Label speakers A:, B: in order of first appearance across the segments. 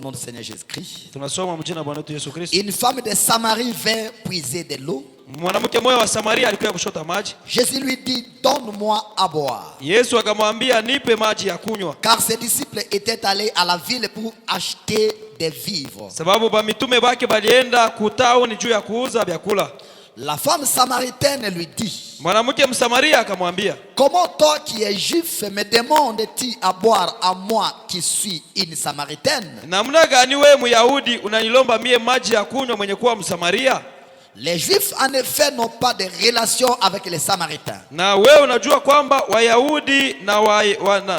A: au nom du Seigneur Jésus-Christ.
B: Tunasoma mjina Bwana wetu Yesu Kristo.
A: Une femme de Samarie vint puiser de l'eau.
B: Mwanamke mmoja wa Samaria alikuwa kushota maji.
A: Jésus lui dit, donne-moi à boire.
B: Yesu akamwambia nipe maji ya kunywa.
A: Car ses disciples étaient allés à la ville pour acheter des vivres.
B: Sababu ba mitume bake balienda kutaoni juu ya kuuza vyakula.
A: La femme samaritaine lui dit,
B: Mwanamke Msamaria akamwambia,
A: comment toi qui es juif me demandes-tu à boire à moi qui suis une samaritaine?
B: namna gani wewe Myahudi unanilomba mie maji ya kunywa mwenye kuwa Msamaria?
A: Les juifs en effet n'ont pas de relation avec les samaritains.
B: Na wewe unajua kwamba Wayahudi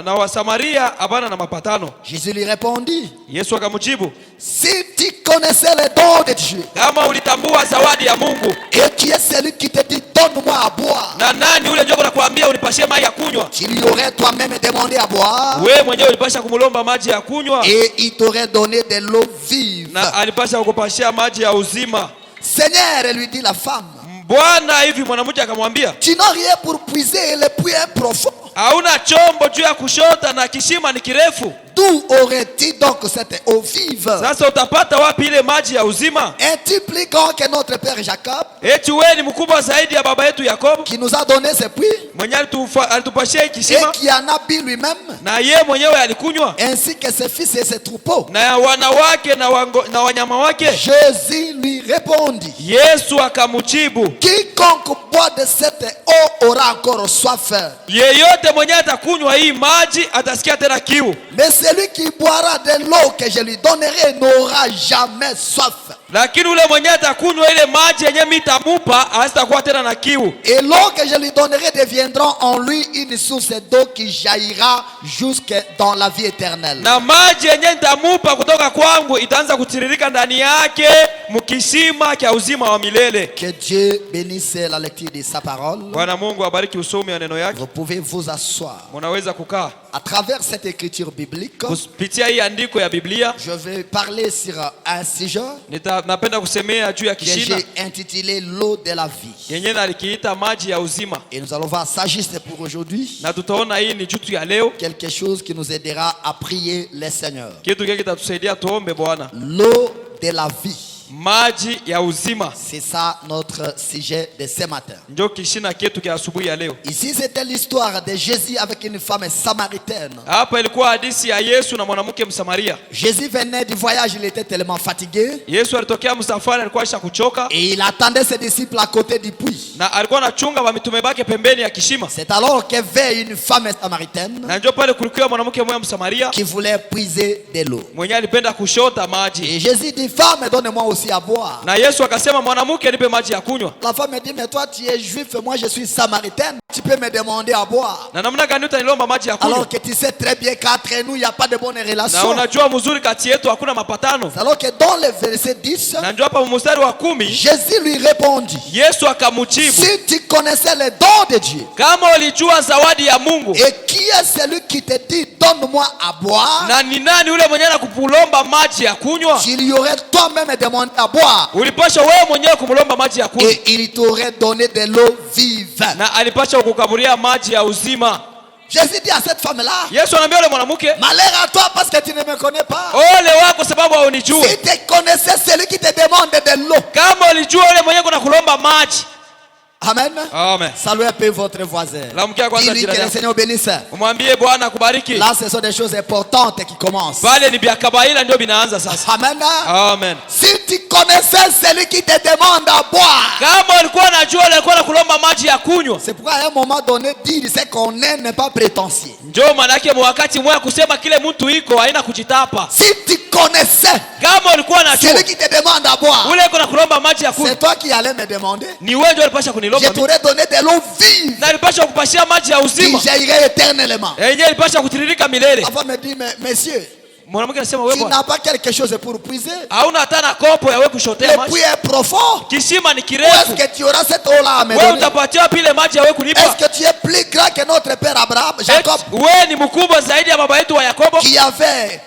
B: na Wasamaria habana na mapatano.
A: Jésus lui répondit,
B: Yesu akamjibu,
A: si tu connaissais les dons de Dieu,
B: kama ulitambua zawadi ya Mungu,
A: et tu es celui qui te dit donne-moi à boire,
B: na nani ule ndio anakuambia unipashie maji ya kunywa?
A: tu lui aurais toi-même demandé à boire,
B: Wewe mwenyewe ulipasha kumlomba maji ya kunywa,
A: et il t'aurait donné de l'eau vive.
B: na alipasha kukupashia maji ya uzima.
A: Seigneur, lui dit la femme,
B: Bwana, hivi mwanamke akamwambia,
A: tu n'as rien pour puiser, le puits est profond.
B: hauna chombo juu ya kushota na kishima ni kirefu.
A: D'où aurais-tu donc cette eau vive?
B: Sasa utapata wapi ile maji ya uzima?
A: Es-tu plus grand que notre père Jacob,
B: Eti wewe ni mkubwa zaidi ya baba yetu Yakobo,
A: qui nous a donné ce puits,
B: mwenye alitupashia
A: et
B: kisima,
A: qui en a bu lui-même,
B: na ye mwenyewe alikunywa,
A: ainsi que ses fils et ses troupeaux?
B: na wanawake na wanyama wake?
A: Jésus lui répondit,
B: Yesu akamjibu,
A: quiconque boit de cette eau aura encore soif.
B: yeyote mwenye atakunywa hii maji atasikia tena kiu,
A: Mais celui qui boira de l'eau que je lui donnerai n'aura jamais soif.
B: lakini ule mwenye atakunywa ile maji yenye mitamupa hasitakuwa tena na kiu.
A: Et l'eau que je lui donnerai deviendra en lui une source d'eau qui jaillira jusque dans la vie éternelle.
B: Na maji yenye nitamupa kutoka kwangu itaanza kutiririka ndani yake mkisima cha uzima wa milele.
A: Que Dieu bénisse la lecture de sa parole.
B: Bwana Mungu abariki usomi wa neno yake.
A: Vous pouvez vous asseoir.
B: Munaweza kukaa.
A: À travers cette écriture biblique,
B: Kupitia hii andiko ya Biblia,
A: je vais parler sur un sujet
B: napenda kusemea juu ya
A: que
B: kishina
A: j'ai intitulé l'eau de la vie.
B: yenye alikiita maji ya uzima.
A: Et nous allons voir, s'agisse pour aujourd'hui,
B: Na tutaona hii ni jutu ya leo,
A: quelque chose qui nous aidera à prier le Seigneur.
B: kitu kile kitatusaidia tuombe Bwana.
A: L'eau de la vie.
B: Maji ya uzima
A: C'est ça notre sujet de ce matin.
B: ndio kishina kietu kia asubuhi ya leo.
A: Ici, c'était l'histoire de Jésus avec une femme samaritaine.
B: Hapa ilikuwa hadithi ya Yesu na mwanamke Msamaria.
A: Jésus venait du voyage, il était tellement fatigué.
B: Yesu alitokea msafari, alikuwa asha kuchoka,
A: Et il attendait ses disciples à côté du puits.
B: na alikuwa anachunga wa mitume bake pembeni ya kishima.
A: C'est alors qu'il y avait une femme samaritaine
B: Na ndio pale kulikuwa mwanamke mmoja Msamaria
A: qui voulait puiser de l'eau.
B: mwenye alipenda kushota maji.
A: Et Jésus dit, femme, donne-moi aussi à boire.
B: Na Yesu akasema, mwanamke nipe maji ya kunywa.
A: La femme dit, mais toi tu es juif, moi je suis samaritaine. Tu peux me demander à boire.
B: Na namna gani utanilomba maji ya kunywa?
A: Alors que tu sais très bien qu'entre nous, il n'y a pas de bonne
B: Na
A: relation.
B: unajua mzuri kati yetu hakuna mapatano.
A: Alors que dans le verset 10,
B: Na ndio hapa mstari wa 10
A: Jésus lui répondit,
B: Yesu akamjibu,
A: si tu connaissais les dons de Dieu,
B: kama ulijua zawadi ya Mungu,
A: et qui est celui qui te dit donne-moi à boire,
B: na ni nani ule mwenye anakulomba maji ya kunywa,
A: tu lui aurais toi-même demandé à boire,
B: ulipasha wewe mwenyewe kumlomba maji ya kunywa,
A: et il t'aurait donné de l'eau vive.
B: na alipasha kukukamulia maji ya uzima.
A: Jésus dit à cette femme-là,
B: Yesu anaambia yule mwanamke,
A: malheur à toi parce que tu ne me connais pas.
B: ole wako sababu haunijui.
A: Si tu connaissais celui qui te demande de l'eau.
B: Kama ulijua yule mwenyewe kunakulomba maji.
A: Amen.
B: Amen.
A: Saluez un peu votre voisin.
B: Lamkia kwanza
A: Dis-lui que
B: jirani
A: le
B: yako.
A: Seigneur bénisse.
B: Umwambie Bwana akubariki.
A: Là, ce sont des choses importantes qui commencent.
B: Pale ni vya kawaida ndio vinaanza sasa.
A: Amen.
B: Amen.
A: Si tu connaissais celui qui te demande à boire.
B: Kama ulikuwa unajua yule alikuwa anakulomba maji ya kunywa.
A: C'est pourquoi à un moment donné, dire ce qu'on est n'est pas prétentieux.
B: Njoo manake wakati mmoja kusema kile mtu iko haina kujitapa.
A: Si tu connaissais
B: Kama ulikuwa unajua
A: celui qui te demande à boire,
B: ule iko nakulomba maji ya kunywa,
A: c'est toi qui allais me demander.
B: ni wewe ndio ulipasha
A: Je
B: kunilomba.
A: t'aurais donné de l'eau vive
B: Na ulipasha kupashia maji ya
A: qui
B: uzima.
A: jaillirait éternellement.
B: Yenyewe ilipasha kutiririka milele.
A: La femme me dit, mais monsieur,
B: Mwanamke anasema wewe
A: tu
B: bwana,
A: n'as pas quelque chose pour puiser.
B: hauna hata na kopo ya wewe kushotea
A: Le
B: maji.
A: puits est profond.
B: Kisima ni
A: Où
B: kirefu.
A: est-ce que tu auras cette eau-là à me
B: Wewe
A: donner?
B: utapatia wapi ile maji ya wewe kunipa?
A: Est-ce que tu es plus grand que notre père Abraham, Jacob,
B: Wewe ni mkubwa zaidi ya baba yetu wa Yakobo,
A: qui avait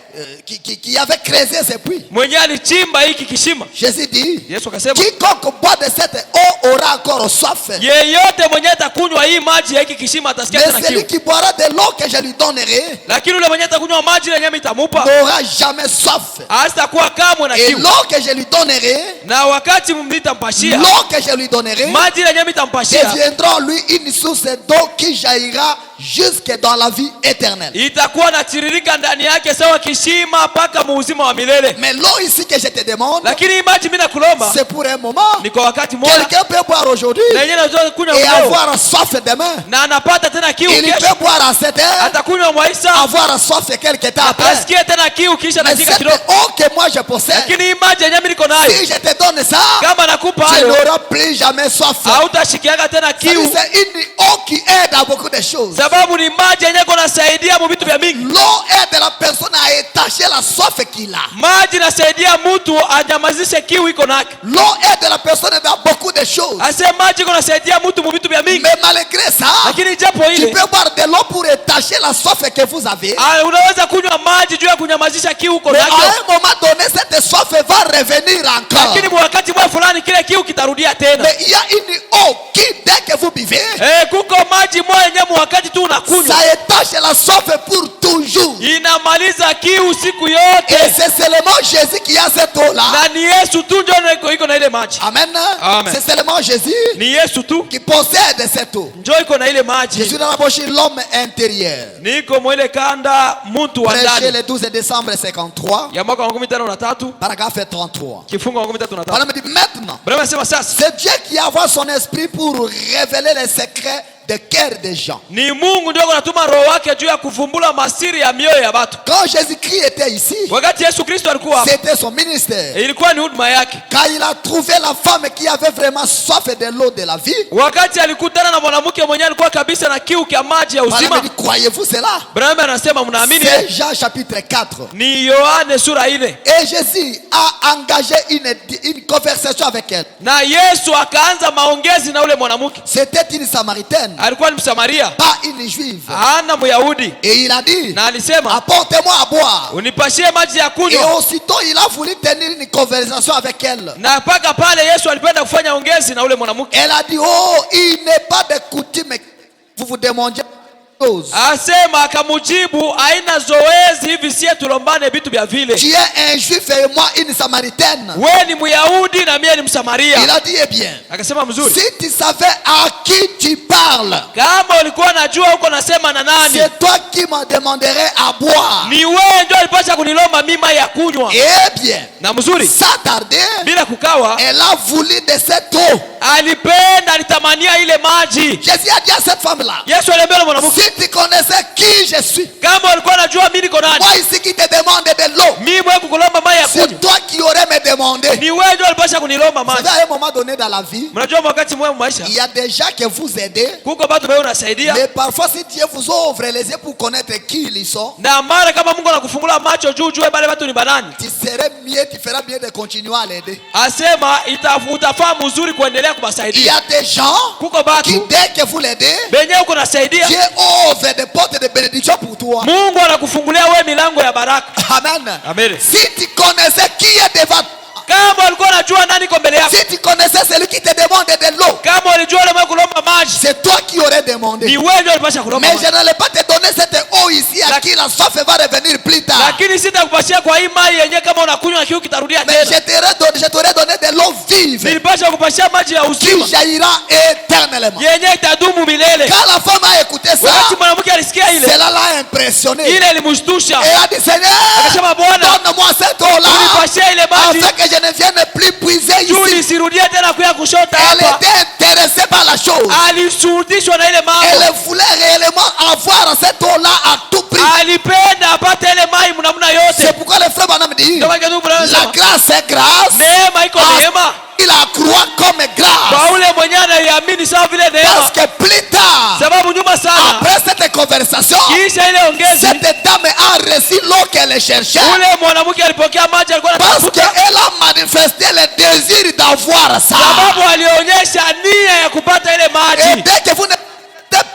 A: qui avait creusé ce puits.
B: mwenye alichimba hiki kishima.
A: Jésus dit,
B: Yesu akasema,
A: quiconque boit de cette eau aura encore soif.
B: yeyote mwenye atakunywa hii maji ya hiki kishima atasikia tena
A: Mais celui
B: kiu.
A: qui boira de l'eau que je lui donnerai
B: Lakini yule mwenye atakunywa maji yenye nitamupa
A: n'aura jamais soif.
B: hatakuwa kamwe na
A: Et
B: kiu.
A: l'eau que je lui donnerai,
B: Na wakati mtampashia
A: l'eau que je lui donnerai,
B: maji yenye mtampashia,
A: deviendra en lui une source d'eau qui jaillira jusque dans la vie éternelle.
B: itakuwa natiririka ndani yake sawa kishima mpaka muuzima wa milele.
A: Mais l'eau ici que je te demande,
B: Lakini hii maji mimi nakulomba
A: c'est pour un moment.
B: ni kwa wakati mmoja,
A: Quelqu'un peut boire aujourd'hui
B: na yeye anaweza kunywa
A: et
B: leo
A: avoir soif demain.
B: na anapata tena kiu
A: Il
B: kesho,
A: peut boire à 7 heures,
B: atakunywa mwaisa
A: avoir soif quelque temps après.
B: asikie tena kiu kisha
A: Mais
B: dakika
A: cette
B: kidogo.
A: eau que moi je possède,
B: Lakini hii maji yenyewe mimi niko nayo,
A: si je te donne ça,
B: kama nakupa
A: tu
B: hayo
A: n'auras plus jamais soif.
B: hautashikiaga tena
A: C'est
B: kiu,
A: une eau qui aide à beaucoup de choses.
B: sababu ni maji yenyewe kunasaidia mu vitu vya mingi.
A: L'eau aide la personne à étancher la soif qu'il a.
B: Maji nasaidia mtu anyamazishe kiu iko nake.
A: L'eau aide la personne dans beaucoup de choses.
B: Ase maji kunasaidia mtu mu vitu vya mingi.
A: Mais malgré ça,
B: Lakini japo
A: tu
B: ile
A: peux boire de l'eau pour étancher la soif que vous avez.
B: unaweza kunywa maji juu ya kunyamazisha kiu uko
A: Mais à
B: nacho.
A: un moment donné, cette soif va revenir encore.
B: Lakini kwa wakati mmoja fulani kile kiu kitarudia tena.
A: Mais il y a une eau qui, dès que vous buvez,
B: Kuko maji moja yenyewe wakati tu unakunywa
A: ça étanche la soif pour toujours.
B: inamaliza kiu siku
A: Et
B: yote.
A: c'est seulement Jésus qui a cette eau-là.
B: Na ni Yesu tu ndio iko na ile maji.
A: Amen.
B: Amen.
A: C'est seulement Jésus
B: Ni Yesu tu
A: qui possède cette eau.
B: ndio iko na ile
A: Je
B: maji.
A: suis dans la bouche de l'homme intérieur.
B: Niko mwele kanda mtu wa
A: Prêché
B: ndani.
A: le 12 décembre 53,
B: Ya mwaka wa 53
A: paragraphe 33.
B: kifungo wa 33.
A: Voilà, me dit maintenant,
B: Bwana anasema sasa
A: c'est Dieu qui envoie son esprit pour révéler les secrets de cœur des gens.
B: ni Mungu ndio anatuma roho wake juu ya kuvumbula masiri ya mioyo ya watu.
A: Quand Jésus-Christ était ici,
B: Wakati Yesu Kristo alikuwa hapa,
A: c'était son ministère.
B: ilikuwa ni huduma yake.
A: Quand il a trouvé la femme qui avait vraiment soif de l'eau de la vie,
B: Wakati alikutana na mwanamke mwenyewe alikuwa kabisa na kiu ya maji ya
A: Madame
B: uzima.
A: dit, croyez-vous cela?
B: Bwana anasema mnaamini?
A: C'est Jean chapitre 4.
B: Ni Yohane sura ile.
A: Et Jésus a engagé une conversation avec elle.
B: Na Yesu akaanza maongezi na ule mwanamke.
A: C'était une Samaritaine,
B: Alikuwa ni Msamaria,
A: pas une juive.
B: hana Myahudi.
A: Et il a dit,
B: Na alisema,
A: apportez-moi à boire.
B: unipashie maji ya
A: Et
B: kunywa.
A: aussitôt, il a voulu tenir une conversation avec elle.
B: Na mpaka pale Yesu alipenda kufanya ongezi na ule mwanamke.
A: Elle a dit, oh, il n'est pas de coutume que vous vous demandiez des choses.
B: Asema akamujibu, haina zoezi hivi sie tulombane vitu vya vile.
A: Tu es un juif et moi une samaritaine.
B: Wewe ni Myahudi na mimi ni Msamaria.
A: Il a dit, eh bien,
B: Akasema mzuri.
A: si tu savais à qui tu parles,
B: Kama ulikuwa unajua huko nasema na nani,
A: c'est toi qui me demanderais à boire.
B: ni wewe ndio ulipaswa kunilomba mima ya kunywa.
A: Eh bien,
B: Na mzuri,
A: sans tarder,
B: bila kukawa,
A: elle a voulu de cette eau.
B: alipenda alitamania ile maji.
A: Jésus a dit à cette femme-là,
B: Yesu aliambia yule mwanamke,
A: si tu connaissais qui je suis,
B: kama ulikuwa unajua mimi niko nani,
A: moi ici qui te demande de l'eau,
B: mimi mwenye kukulomba maji ya
A: c'est
B: kunywa,
A: toi qui aurais me demandé.
B: ni wewe ndio ulipaswa kunilomba
A: Vous savez,
B: maji.
A: à un moment donné dans la vie,
B: Mnajua wakati mwe maisha
A: il y a des gens que vous aidez,
B: kuko watu wewe unasaidia,
A: mais parfois si Dieu vous ouvre les yeux pour connaître qui ils sont,
B: na mara kama Mungu anakufungula macho juu juu wale watu ni banani,
A: tu serais mieux, tu feras mieux de continuer à l'aider.
B: asema utafaa mzuri kuendelea
A: Il y
B: kubasaidia.
A: a des gens
B: Kuko watu
A: qui, dès que vous l'aidez,
B: benye uko nasaidia,
A: Dieu ouvre des portes de bénédiction pour toi.
B: Mungu anakufungulia wewe milango ya baraka.
A: Amen.
B: Amen.
A: Si tu connaissais qui est devant toi,
B: Kama ulikuwa unajua nani iko mbele yako,
A: si tu connaissais celui qui te demande de l'eau,
B: kama ulijua yule mwenye kulomba maji,
A: c'est toi qui aurais demandé.
B: ni wewe ndio ulipaswa kulomba
A: Mais
B: maji.
A: je n'allais pas te donner cette eau ici à qui la soif va revenir plus tard.
B: Lakini sitakupatia kwa hii maji yenyewe, kama unakunywa na kiu kitarudia
A: Mais
B: tena.
A: je t'aurais donné de l'eau vive
B: Nilipaswa kupatia maji ya
A: qui
B: uzima
A: jaillira éternellement.
B: yenyewe itadumu milele.
A: Quand la femme a écouté ça,
B: Wakati mwanamke alisikia ile,
A: cela l'a impressionné.
B: ile ilimshtusha.
A: Et a dit, Seigneur,
B: Akasema, Bwana,
A: donne-moi cette eau-là
B: unipatie ile maji
A: afin que je ne vienne plus puiser
B: juu
A: ici.
B: nisirudie tena kuya kushota
A: Elle
B: hapa.
A: était intéressée par la chose.
B: Alishurutishwa na ile mambo,
A: Elle voulait réellement avoir cette eau-là à tout prix.
B: alipenda apate ile maji mnamna
A: C'est
B: yote.
A: pourquoi le frère Branham dit,
B: Ndio maana ndugu
A: la
B: anasema
A: grâce est grâce.
B: neema iko neema
A: Il la croit comme grâce.
B: kwa ule mwenye anaiamini sawa vile
A: Parce
B: neema,
A: que plus tard,
B: sababu nyuma sana
A: après cette conversation,
B: kisha ile ongezi,
A: cette dame a reçu l'eau qu'elle cherchait.
B: ule mwanamke alipokea maji alikuwa
A: Parce
B: anatafuta,
A: qu'elle a manifesté le désir d'avoir ça.
B: sababu alionyesha nia ya kupata ile
A: Et
B: maji.
A: dès que vous n'êtes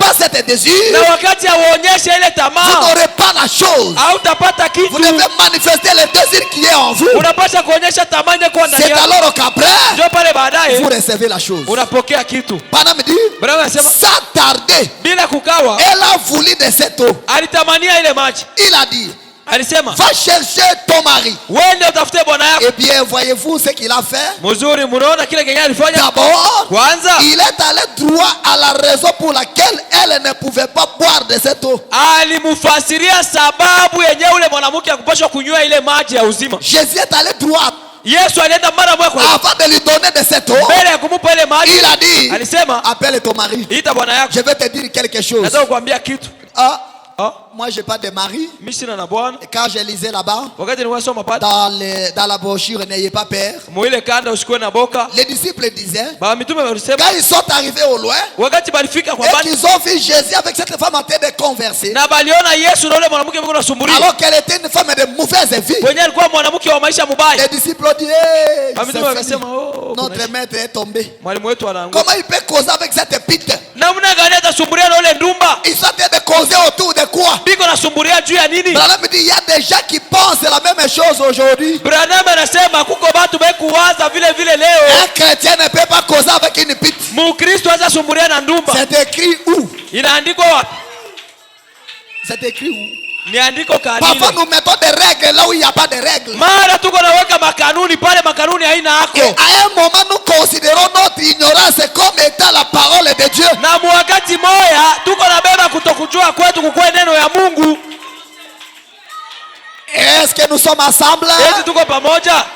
A: pas cette désir,
B: na wakati hauonyeshe ile
A: vous
B: tamaa,
A: n'aurez pas la chose.
B: hautapata
A: Vous
B: kitu.
A: devez manifester le désir qui est en vous.
B: Unapaswa kuonyesha tamaa kwa ndani
A: C'est
B: yako.
A: alors qu'après,
B: Ndio pale baadaye
A: vous recevez la chose.
B: unapokea kitu.
A: Pana me dit,
B: Bwana anasema
A: sans tarder,
B: bila kukawa
A: elle a voulu de cette eau.
B: alitamania ile maji.
A: Il a dit,
B: Alisema
A: va chercher ton mari.
B: wende utafute bwana yako.
A: Eh bien, voyez-vous ce qu'il a fait?
B: Mzuri, mnaona kile kenye alifanya?
A: D'abord,
B: Kwanza
A: il est allé droit à la raison pour laquelle elle ne pouvait pas boire de cette eau.
B: alimufasiria sababu yenye ule mwanamke akupashwa kunywa ile maji ya uzima.
A: Jésus est allé droit
B: Yesu alienda mara moja kwa
A: avant de lui donner de cette eau.
B: mbele ya kumupa ile maji.
A: Il a dit,
B: Alisema
A: appelle ton mari.
B: ita bwana yako.
A: Je vais te dire quelque chose.
B: Nataka kukuambia kitu.
A: Ah,
B: Ah,
A: moi, j'ai pas de mari.
B: mimi sina na bwana.
A: Et quand je lisais là-bas,
B: Wakati nilikuwa soma pale,
A: dans la brochure, n'ayez pas peur.
B: muile kanda usikuwe na boka.
A: Les disciples disaient,
B: Ba mitume walisema
A: quand ils sont arrivés au loin,
B: wakati balifika kwa
A: et
B: mbali
A: qu'ils ont vu Jésus avec cette femme en train de converser,
B: na baliona Yesu na ule mwanamke mko nasumbulia.
A: alors qu'elle était une femme de mauvaise vie,
B: Kwenye alikuwa mwanamke wa maisha mubaya.
A: les disciples ont dit, hey,
B: Ba mitume
A: c'est
B: wakasema
A: fini.
B: oh,
A: Notre maître est tombé.
B: mwalimu wetu anaanguka.
A: Comment il peut causer avec cette pite?
B: Namna gani atasumbulia na ule ndumba?
A: Ils sont en train de causer autour de quoi?
B: Biko nasumbulia juu ya nini?
A: Branham dit, il y a des gens qui pensent la même chose aujourd'hui.
B: Branham anasema kuko watu bekuwaza vile vile leo.
A: Un chrétien ne peut pas causer avec une pite.
B: Mukristo aza sumbulia na ndumba.
A: C'est écrit où?
B: Inaandikwa wapi?
A: C'est écrit où?
B: Ni andiko
A: Parfois
B: kanuni.
A: nous mettons des règles là où il n'y a pas de règles.
B: Mara tuko naweka makanuni pale makanuni haina
A: Et
B: hako.
A: à un moment nous considérons notre ignorance comme étant la parole de Dieu.
B: Na mwakati moya tuko nabeba kutokujua kwetu kukue neno ya Mungu.
A: Est-ce que nous sommes ensemble?
B: Eti tuko pamoja.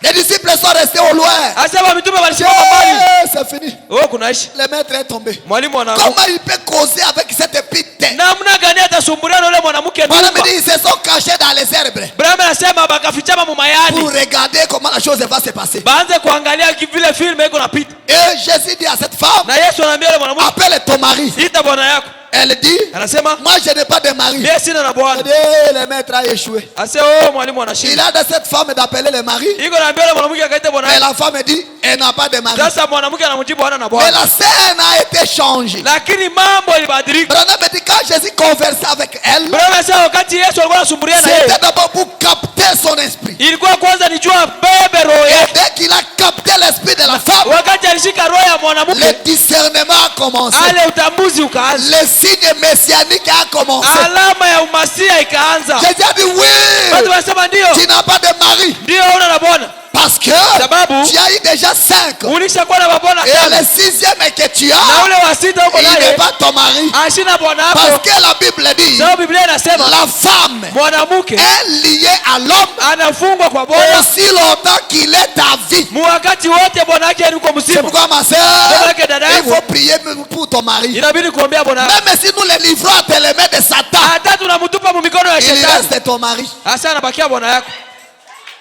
A: Les disciples sont restés au loin.
B: Asema mitume walisimama mbali.
A: Eh, c'est fini.
B: Oh kunaishi.
A: Le maître est tombé.
B: Mwalimu anaanguka.
A: Comment il peut causer avec cette pite?
B: Namna gani atasumbulia na ule mwanamke
A: Voilà,
B: ndumba?
A: me dit, ils se sont cachés dans les herbes
B: Branham anasema bakafichama
A: pour
B: mumayani.
A: regarder comment la chose va se passer.
B: Baanze kuangalia vile filme iko napita.
A: Et Jésus dit à cette femme,
B: Na Yesu anaambia yule mwanamke,
A: appelle ton mari.
B: ita bwana yako.
A: Elle dit,
B: Anasema,
A: moi je n'ai pas de mari.
B: mimi sina na
A: Elle
B: bwana.
A: dit, le maître a échoué.
B: Ase oh mwalimu
A: Il
B: anashinda.
A: a de cette femme d'appeler le mari.
B: Iko naambia yule mwanamke akaita bwana
A: Mais
B: yake.
A: la femme dit, elle n'a pas de mari.
B: Sasa mwanamke anamjibu hana na
A: Mais
B: bwana.
A: la scène a été changée.
B: Lakini mambo ilibadilika.
A: Branham dit, quand Jésus conversait avec elle,
B: Branham anasema wakati Yesu alikuwa anasumbulia na yeye,
A: c'était d'abord pour capter son esprit.
B: ilikuwa kwanza nijua bebe roho
A: Et
B: yake.
A: dès qu'il a capté l'esprit de la femme,
B: Wakati alishika roho ya
A: le
B: mwanamke,
A: discernement a commencé.
B: ale utambuzi ukaanza.
A: Le signe messianique a commencé.
B: Alama ya umasia ikaanza.
A: Jésus a dit,
B: Watu
A: oui,
B: wanasema ndio.
A: tu n'as pas de mari.
B: Ndio una na bwana.
A: Parce que
B: Sababu
A: tu as eu déjà 5.
B: ulishakuwa na mabwana
A: Et
B: tano.
A: le 6e que tu
B: Na
A: as,
B: ule wa sita uko
A: il n'est
B: naye
A: pas ton mari.
B: ashina bwana
A: Parce
B: wako.
A: que la Bible dit,
B: Sababu Biblia inasema
A: la femme
B: mwanamke
A: est liée à l'homme
B: anafungwa kwa bwana
A: aussi longtemps qu'il est à vie.
B: wakati wote bwana yake yuko
A: C'est
B: mzima.
A: pourquoi ma soeur,
B: Bwana dada
A: il
B: yangu,
A: faut prier pour ton mari.
B: inabidi kuombea bwana yako.
A: Même si nous les livrons entre les mains de Satan,
B: Hata tunamtupa mu mikono ya
A: il
B: shetani.
A: reste ton mari.
B: Hasa anabakia bwana yako.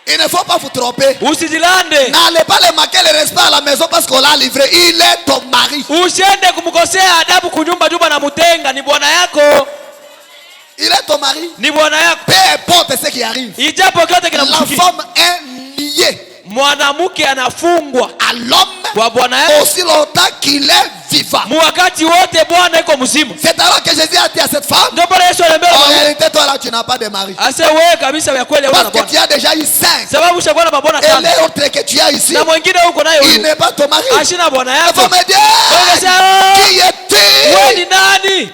A: Il ne faut pas vous tromper.
B: Usijilande.
A: N'allez pas le marquer le respect à la maison parce qu'on l'a livré. Il est ton mari.
B: Usiende kumkosea adabu kunyumba jumba na mutenga, ni bwana yako.
A: Il est ton mari.
B: Ni bwana yako.
A: Peu importe ce qui arrive.
B: Ijapo kyote
A: La
B: kinamshukia.
A: femme est liée
B: Mwanamke anafungwa
A: à l'homme
B: kwa bwana yako
A: aussi longtemps qu'il est vivant.
B: wakati wote bwana iko mzima.
A: C'est alors que Jésus a dit à cette femme,
B: Ndio pale Yesu aliambia
A: en
B: mwanamke,
A: réalité toi là tu n'as pas de mari.
B: ase wewe kabisa vya kweli
A: Parce
B: bwana
A: que
B: bwana.
A: tu as déjà eu 5.
B: Sababu ushakuwa na mabwana
A: Et
B: tano.
A: l'autre que tu as ici,
B: Na mwingine huko naye
A: il
B: huyu.
A: n'est pas ton mari.
B: Ashina bwana
A: La
B: yako.
A: femme dit,
B: Wanasema,
A: qui
B: wewe
A: es-tu?
B: ni nani?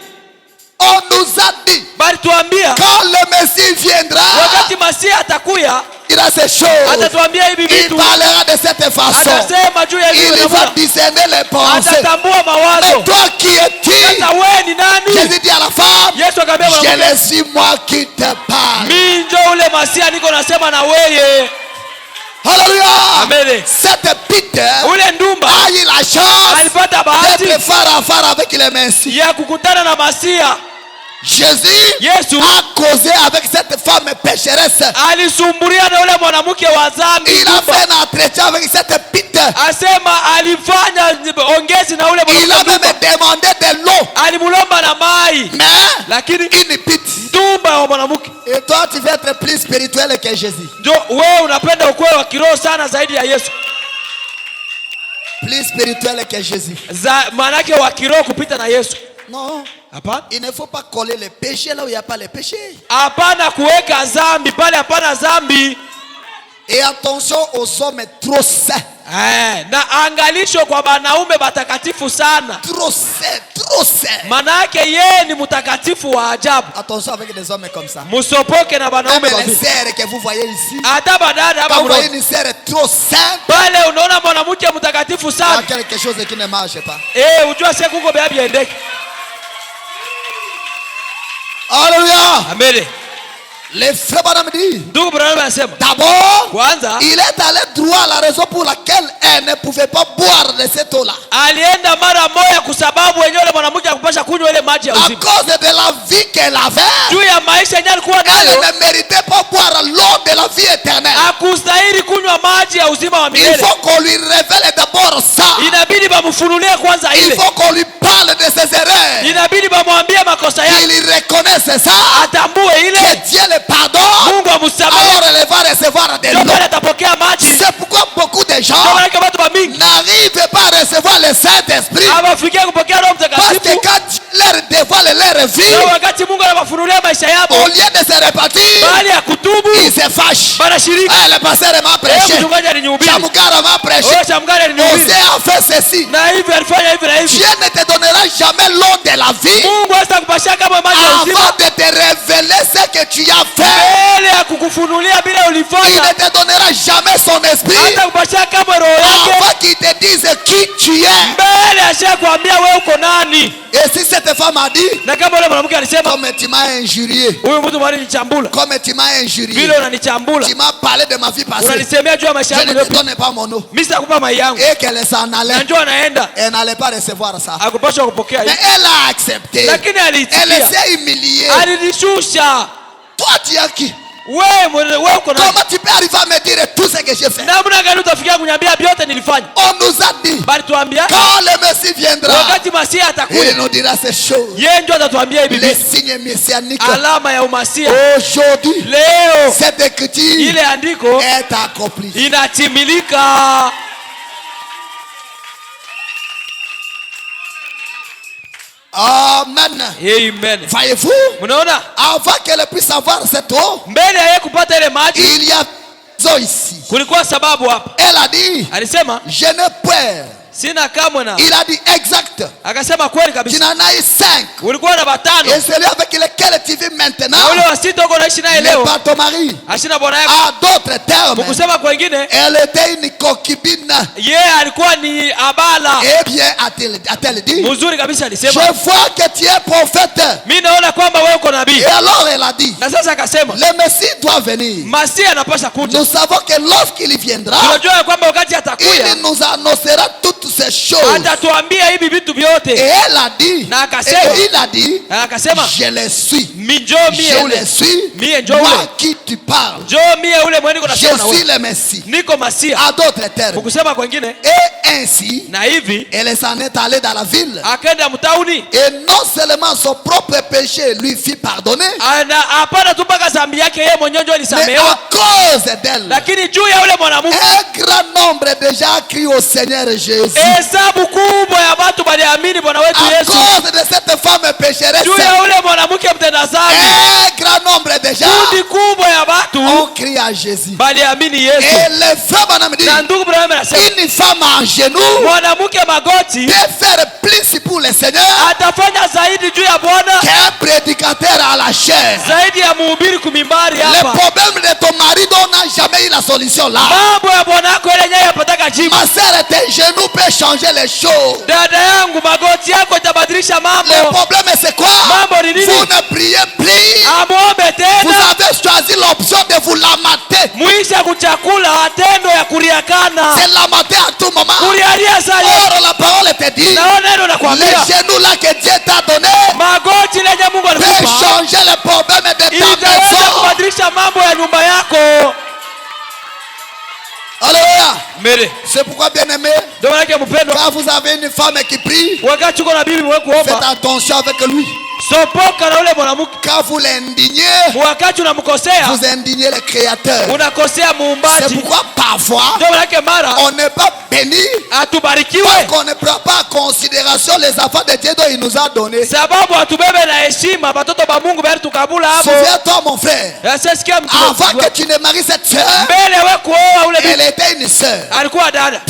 A: On nous a dit,
B: Bali tuambia
A: quand le Messie viendra,
B: wakati Masia atakuya
A: il a ces choses.
B: atatuambia hivi
A: Il
B: vitu.
A: parlera de cette façon.
B: Atasema juu ya hivi
A: Il va
B: vitu.
A: discerner les pensées.
B: Atatambua mawazo.
A: Mais toi qui es-tu?
B: Sasa wewe ni nani?
A: Jésus dit à la femme,
B: Yesu akamwambia
A: je
B: mwanamke,
A: le suis moi qui te parle.
B: mimi ndio ule Masia niko nasema na wewe.
A: Alléluia.
B: Amen.
A: Cette pite
B: Ule ndumba
A: a eu la chance
B: alipata bahati
A: d'être phare à phare avec les Messies.
B: ya kukutana na Masia.
A: Jésus
B: Yesu
A: a causé avec cette femme pécheresse.
B: alisumbulia na ule mwanamke wa dhambi.
A: Il a fait un entretien avec cette pite.
B: Asema alifanya ongezi na ule
A: Il a
B: mwanamke.
A: même demandé de l'eau.
B: Alimulomba na mai.
A: Mais
B: Lakini
A: une pite.
B: ndumba wa mwanamke.
A: Et toi, tu veux être plus spirituel que Jésus.
B: Ndio wewe unapenda ukweli wa kiroho sana zaidi ya Yesu.
A: Plus spirituel que Jésus.
B: Maanake wa kiroho kupita na Yesu.
A: Non.
B: Hapana.
A: Il ne faut pas coller les péchés là où il n'y a pas les péchés.
B: Hapana kuweka zambi pale hapana zambi.
A: Et attention aux hommes trop saints.
B: Na angalisho kwa banaume batakatifu sana.
A: Trop saints.
B: Manake yeye ni mtakatifu wa ajabu.
A: Attention avec des hommes comme ça.
B: Musopoke na banaume
A: Même
B: babili.
A: les sœurs que vous voyez ici.
B: Hata badada hapa
A: Quand vous voyez une sœur trop sainte,
B: pale unaona mwanamke mtakatifu
A: il y
B: sana.
A: a quelque chose qui ne marche pas.
B: Ujua sasa kuko bea biendeke.
A: Alléluia.
B: Amen.
A: Les frères Branham dit,
B: Ndugu Branham anasema,
A: d'abord,
B: kwanza
A: il est allé droit à la raison pour laquelle elle ne pouvait pas boire de cette eau-là.
B: alienda mara moja kwa sababu wenyewe yule mwanamke akupasha kunywa ile maji ya
A: À
B: uzima.
A: cause de la vie qu'elle avait,
B: Juu ya maisha yenyewe alikuwa nayo,
A: elle ne méritait pas boire l'eau de la vie éternelle.
B: hakustahili kunywa maji ya uzima wa
A: Il
B: milele.
A: faut qu'on lui révèle d'abord ça.
B: Inabidi bamfunulie kwanza
A: Il
B: ile.
A: faut qu'on lui parle de ses erreurs.
B: Inabidi bamwambie makosa yake.
A: Il reconnaisse ça.
B: Atambue ile.
A: Que Dieu le pardonne.
B: Mungu amsamehe.
A: Alors elle va recevoir de
B: Ndio
A: l'eau.
B: pale atapokea maji.
A: C'est pourquoi beaucoup de gens
B: Ndio maana watu wa mingi
A: n'arrivent pas à recevoir le Saint-Esprit.
B: hawafikia kupokea Roho
A: Parce
B: Mtakatifu.
A: que quand Dieu leur dévoile leur vie,
B: Ndio wakati Mungu anawafunulia maisha yao,
A: au lieu de se repentir,
B: baada ya kutubu
A: ils se fâchent.
B: banashiriki.
A: Ah, le pasteur m'a prêché.
B: Mchungaji alinihubiri.
A: Chamugara m'a prêché.
B: Shamgari alinihubiri.
A: Osée a fait ceci.
B: Na hivi alifanya hivi na hivi.
A: Dieu ne te donnera jamais l'eau de la vie
B: Mungu hatakupashia kama maji ya uzima
A: avant de te révéler ce que tu as fait.
B: mbele ya kukufunulia bila
A: Il
B: ulifanya.
A: ne te donnera jamais son esprit
B: Hatakupashia kama roho yake
A: avant qu'il te dise qui tu es.
B: mbele ashakwambia wewe uko nani.
A: Et si cette femme a dit,
B: Na kama yule mwanamke alisema,
A: comme tu m'as injurié,
B: huyu mtu mwali nichambula,
A: comme tu m'as injurié,
B: vile unanichambula,
A: tu m'as parlé de ma vie passée,
B: unanisemea juu ya maisha
A: je
B: yangu
A: ne te
B: yote,
A: donne pas mon eau.
B: mimi sitakupa mai yangu.
A: Et qu'elle s'en
B: Na
A: allait,
B: njoo anaenda,
A: elle n'allait pas recevoir ça.
B: akupaswa kupokea
A: Mais
B: hivi.
A: elle a accepté.
B: Lakini
A: Elle
B: aliitikia,
A: s'est humiliée.
B: alinishusha.
A: Toi, tu es qui?
B: Wewe uko nani?
A: Comment tu peux arriver à me dire tout ce que j'ai fait?
B: Namna gani utafikia kuniambia vyote nilifanya?
A: On nous a dit,
B: Bali tuambia
A: quand le Messie viendra,
B: wakati Masia
A: il
B: atakuja,
A: nous dira ces choses.
B: yeye ndio atatuambia hivi
A: Les
B: vitu.
A: signes messianiques.
B: Alama ya umasia.
A: Aujourd'hui,
B: Leo
A: cette écriture
B: ile andiko
A: est accomplie.
B: inatimilika.
A: Amen.
B: Amen.
A: Voyez-vous,
B: Mnaona?
A: avant qu'elle puisse avoir cette eau,
B: Mbele ya yeye kupata ile maji
A: il y a eau ici.
B: kulikuwa sababu hapa.
A: Elle a dit,
B: Alisema
A: je ne peux.
B: sina kamwe na.
A: Il a dit exact.
B: Akasema kweli
A: Tu
B: kabisa.
A: n'en as eu 5.
B: Ulikuwa na batano.
A: Et celui avec lequel tu vis maintenant
B: Na ule wa sita uko naishi naye
A: n'est
B: leo.
A: pas ton mari.
B: Ashina bwana yako.
A: À d'autres termes,
B: Mkusema kwengine,
A: elle était une concubine.
B: yeye alikuwa ni abala.
A: Eh bien, a-t-elle dit,
B: Mzuri kabisa
A: je
B: alisema,
A: vois que tu es prophète.
B: mimi naona kwamba wewe uko nabii.
A: Et alors elle a dit,
B: Na sasa akasema,
A: le Messie doit venir.
B: Masia anapaswa kuja.
A: Nous savons que lorsqu'il viendra,
B: Tunajua ya kwamba wakati atakuja
A: il nous annoncera toutes ces choses.
B: atatuambia hivi vitu
A: Et
B: vyote.
A: elle a dit,
B: Na akasema,
A: et il a dit,
B: na akasema,
A: je le suis.
B: njoo mie
A: Je
B: ule.
A: le suis.
B: Mie njoo
A: Moi
B: ule.
A: qui tu parles.
B: Njoo mie ule mwenye niko
A: Je
B: nasema na
A: suis
B: wewe.
A: le Messie.
B: Niko Masia.
A: À d'autres termes.
B: Ukusema kwengine,
A: Et ainsi,
B: na hivi
A: elle s'en est allée dans la ville.
B: akaenda mtauni.
A: Et non seulement son propre péché lui fit pardonner,
B: Ana hapana tu mpaka dhambi yake yeye mwenyewe ndio
A: mais
B: alisamehewa,
A: à cause d'elle,
B: lakini juu ya ule mwanamke
A: un grand nombre de gens crient au Seigneur Jésus.
B: hesabu kubwa ya watu waliamini Bwana wetu
A: À
B: Yesu.
A: cause de cette femme pécheresse,
B: Juu ya ule mwanamke mtenda dhambi,
A: un grand nombre de gens
B: kundi kubwa ya watu
A: ont crié à Jésus.
B: waliamini Yesu.
A: Et les femmes ont dit,
B: Na ndugu Branham anasema
A: une femme en genoux
B: mwanamke magoti
A: peut faire plus pour le Seigneur
B: atafanya zaidi juu ya Bwana
A: qu'un prédicateur à la chair.
B: zaidi ya mhubiri kumimbari
A: Le
B: hapa.
A: problème de ton mari dont n'a jamais eu la solution là.
B: Mambo ya bwana yako ile yenyewe yapataka jibu.
A: Ma sœur, tes genoux peuvent changer les choses.
B: Dada yangu, magoti yako itabadilisha
A: Le
B: mambo.
A: problème c'est quoi?
B: Mambo ni nini?
A: Vous ne priez plus.
B: Amwombe
A: Vous
B: tena,
A: avez choisi l'option de vous lamenter.
B: mwisha kuchakula tendo ya kuriakana,
A: C'est lamenter à tout moment.
B: kurialia sali.
A: Or la parole te dit,
B: Naona neno
A: les
B: nakwambia,
A: genoux là que Dieu t'a donné
B: magoti lenye Mungu
A: peut
B: alikupa
A: changer le problème de ta
B: itaweza
A: maison.
B: kubadilisha mambo ya nyumba yako.
A: Alléluia.
B: Mere,
A: C'est pourquoi bien aimé,
B: ndio maana yake mpendwa,
A: quand vous avez une femme qui prie,
B: wakati uko na bibi mwe
A: faites
B: kuomba,
A: attention avec lui.
B: Sopoka na ule mwanamke.
A: Quand vous l'indignez,
B: Wakati unamkosea,
A: vous indignez le Créateur.
B: unakosea
A: C'est
B: muumbaji.
A: pourquoi parfois,
B: Ndio maana mara
A: on n'est pas béni
B: atubarikiwe
A: parce qu'on ne prend pas en considération les enfants de Dieu dont il nous a donné.
B: sababu atubebe na heshima batoto ba Mungu bali tukabula hapo.
A: Souviens-toi mon frère,
B: Sasikia mtu
A: avant que tu ne maries cette sœur,
B: mbele wewe kuoa ule
A: elle était une sœur.
B: alikuwa dada.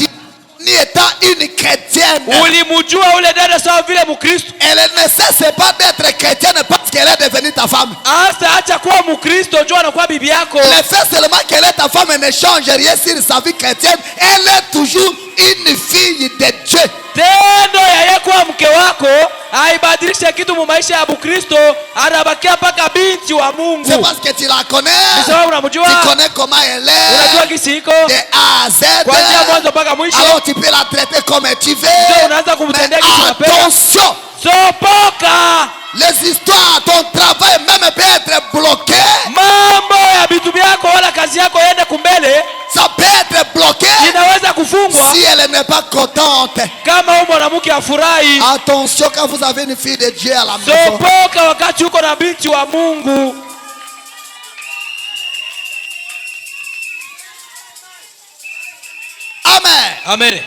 A: Ni étant une chrétienne,
B: Ulimjua ule dada sawa vile Mkristo.
A: elle ne cesse pas d'être chrétienne parce qu'elle est devenue ta femme.
B: Hasa acha kuwa Mkristo, jua anakuwa bibi yako.
A: Le fait seulement qu'elle est ta femme ne change rien sur sa vie chrétienne. Elle est toujours une fille de Dieu.
B: Tendo ya yeye kuwa mke wako haibadilishe kitu mu maisha ya Mkristo, anabakia mpaka binti wa Mungu.
A: C'est parce que tu la connais.
B: Sababu unamjua.
A: Tu connais comment elle
B: Unajua
A: est.
B: kisi iko
A: De A à Z.
B: kuanzia mwanzo mpaka mwisho.
A: Alors tu peux la traiter comme tu
B: Ndio
A: veux.
B: unaanza kumtendea
A: Mais
B: kitu unapenda.
A: attention,
B: Sopoka.
A: les histoires, ton travail même peut être bloqué.
B: Mambo ya vitu vyako wala kazi yako iende kumbele,
A: Ça peut être bloqué
B: inaweza kufungwa
A: si elle n'est pas contente.
B: kama huyu mwanamke afurahi.
A: Attention quand vous avez une fille de Dieu à la maison.
B: Sopoka wakati uko na binti wa Mungu.
A: Amen.
B: Amen.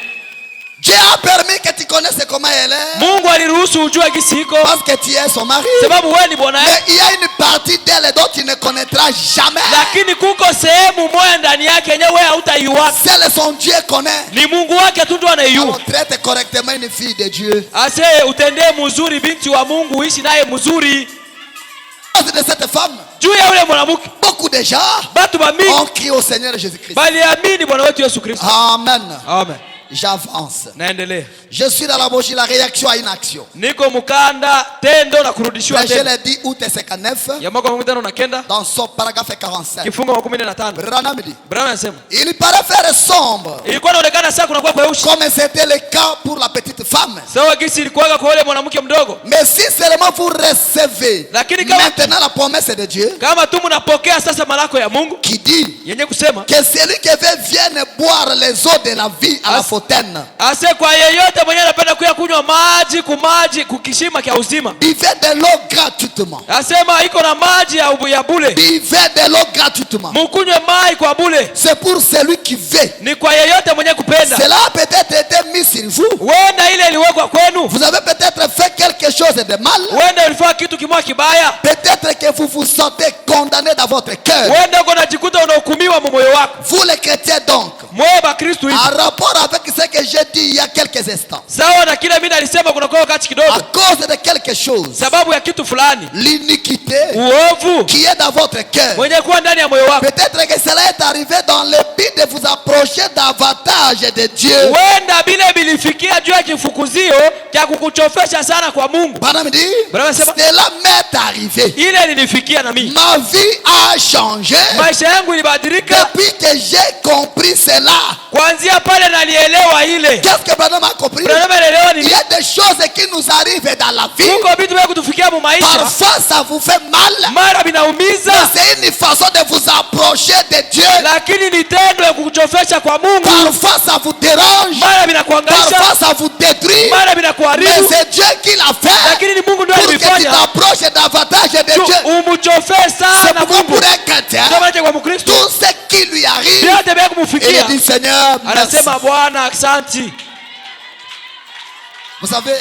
A: Dieu a permis que tu connaisses comment elle est.
B: Mungu aliruhusu ujue gisi iko
A: Parce que tu es son mari.
B: sababu wewe ni bwana
A: Mais
B: yake,
A: il y a une partie d'elle dont tu ne connaîtras jamais.
B: lakini kuko sehemu moja ndani yake yenyewe wewe hautaiona.
A: Seul son Dieu connaît.
B: Ni Mungu wake tu ndo anaijua.
A: Alors traite correctement une fille de Dieu.
B: Ase utendee mzuri binti wa Mungu, uishi naye mzuri.
A: À cause de cette femme,
B: Juu ya ule mwanamke
A: beaucoup de gens
B: batu bami
A: ont crié au Seigneur Jésus-Christ.
B: baliamini Bwana wetu Yesu Kristo.
A: Amen.
B: Amen.
A: J'avance.
B: Naendelea.
A: Je suis dans la bougie, la réaction à une action.
B: Niko mukanda tendo na kurudishiwa
A: Je
B: tena.
A: l'ai dit, août 59,
B: Ya mwaka 1909
A: dans son paragraphe 45.
B: kifungo 15.
A: Branham dit,
B: Branham anasema
A: il paraît faire sombre,
B: ilikuwa inaonekana sasa kuna kwa kweushi.
A: comme c'était le cas pour la petite femme.
B: Sawa gisi ilikuwa kwa yule mwanamke mdogo.
A: Mais si seulement vous recevez
B: Lakini kama
A: maintenant la promesse de Dieu,
B: kama tu mnapokea sasa malako ya Mungu
A: qui dit
B: yenye kusema
A: que celui qui veut vienne boire les eaux de la vie à la fontaine,
B: ase kwa yeyote mwenye anapenda kuya kunywa maji kukishima kia uzima.
A: buvez de l'eau gratuitement.
B: Asema iko na maji ya bule.
A: Buvez de l'eau gratuitement.
B: Mukunywe mai kwa bule.
A: C'est pour celui qui veut.
B: Ni kwa yeyote mwenye kupenda.
A: Cela a peut-être été mis sur vous.
B: Wenda ile iliwekwa kwenu.
A: Vous avez peut-être fait quelque chose de mal.
B: Wenda ulifanya kitu kimoja kibaya.
A: Peut-être que vous vous sentez condamné dans votre cœur.
B: Wenda uko najikuta unahukumiwa mu moyo wako.
A: Vous les chrétiens donc,
B: Moyo ba Kristo hivi.
A: en rapport avec ce que j'ai dit il y a quelques instants,
B: Sawa na kile mimi nalisema kuna kwa wakati
A: à
B: kidogo.
A: cause de quelque chose,
B: Sababu ya kitu fulani.
A: l'iniquité
B: Uovu
A: qui est dans votre cœur,
B: mwenye kuwa ndani ya moyo wako.
A: peut-être que cela est arrivé dans le but de vous approcher davantage de Dieu.
B: Wenda bile bilifikia juu ya kifukuzio cha kukuchofesha sana kwa Mungu.
A: Bwana me dit,
B: Bwana sema,
A: cela m'est arrivé.
B: ile ilinifikia na mimi.
A: Ma vie a changé
B: Maisha yangu ilibadilika
A: depuis que j'ai compris cela.
B: kuanzia pale nalielewa ile.
A: Qu'est-ce que Branham a compris?
B: Branham alielewa
A: Il
B: ni
A: y a des choses qui nous arrivent dans la vie.
B: kuko vitu vya kutufikia mu maisha.
A: Parfois ça vous fait mal.
B: Mara binaumiza,
A: C'est une façon de vous approcher de Dieu.
B: lakini ni tendo ya kukuchofesha kwa Mungu.
A: Parfois ça vous dérange.
B: Mara binakuangaisha,
A: Parfois ça vous détruit.
B: mara
A: Mais
B: binakuharibu,
A: c'est Dieu qui l'a fait
B: lakini ni Mungu ndiye
A: pour que tu
B: alifanya
A: t'approches davantage de Dieu.
B: umuchofee
A: C'est
B: sana
A: pourquoi
B: Mungu.
A: pour un chrétien,
B: Ndio maana kwa Mkristo
A: tout ce qui lui arrive,
B: vyote vya
A: il
B: kumfikia
A: dit Seigneur, merci.
B: anasema Bwana asante.
A: Vous savez,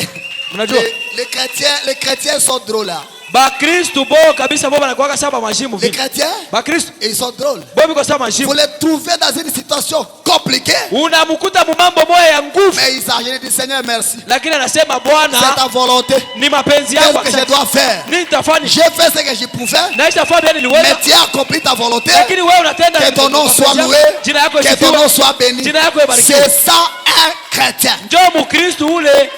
B: Mnajua
A: les chrétiens sont drôles là.
B: Bakristo bo kabisa bo banakuwa saba majimu
A: Les
B: vile.
A: chrétiens,
B: Bakristo
A: ils sont drôles.
B: bo biko saba
A: Vous
B: majimu.
A: les trouvez dans une situation compliquée,
B: Unamkuta mu mambo moya ya nguvu,
A: mais il s'agit de Seigneur, merci.
B: lakini anasema
A: C'est
B: Bwana
A: ta volonté.
B: ni mapenzi
A: Qu'est-ce
B: yako.
A: que je dois faire?
B: Nini nitafanya?
A: J'ai fait ce que je pouvais,
B: Na nitafanya
A: mais
B: niliweza.
A: tu as accompli ta volonté.
B: Lakini wewe unatenda
A: Que ton nom soit loué,
B: jina yako
A: que ton
B: isifiwe.
A: nom soit béni.
B: Jina yako ibarikiwe.
A: C'est ça un chrétien.
B: Njoo Mkristo ule.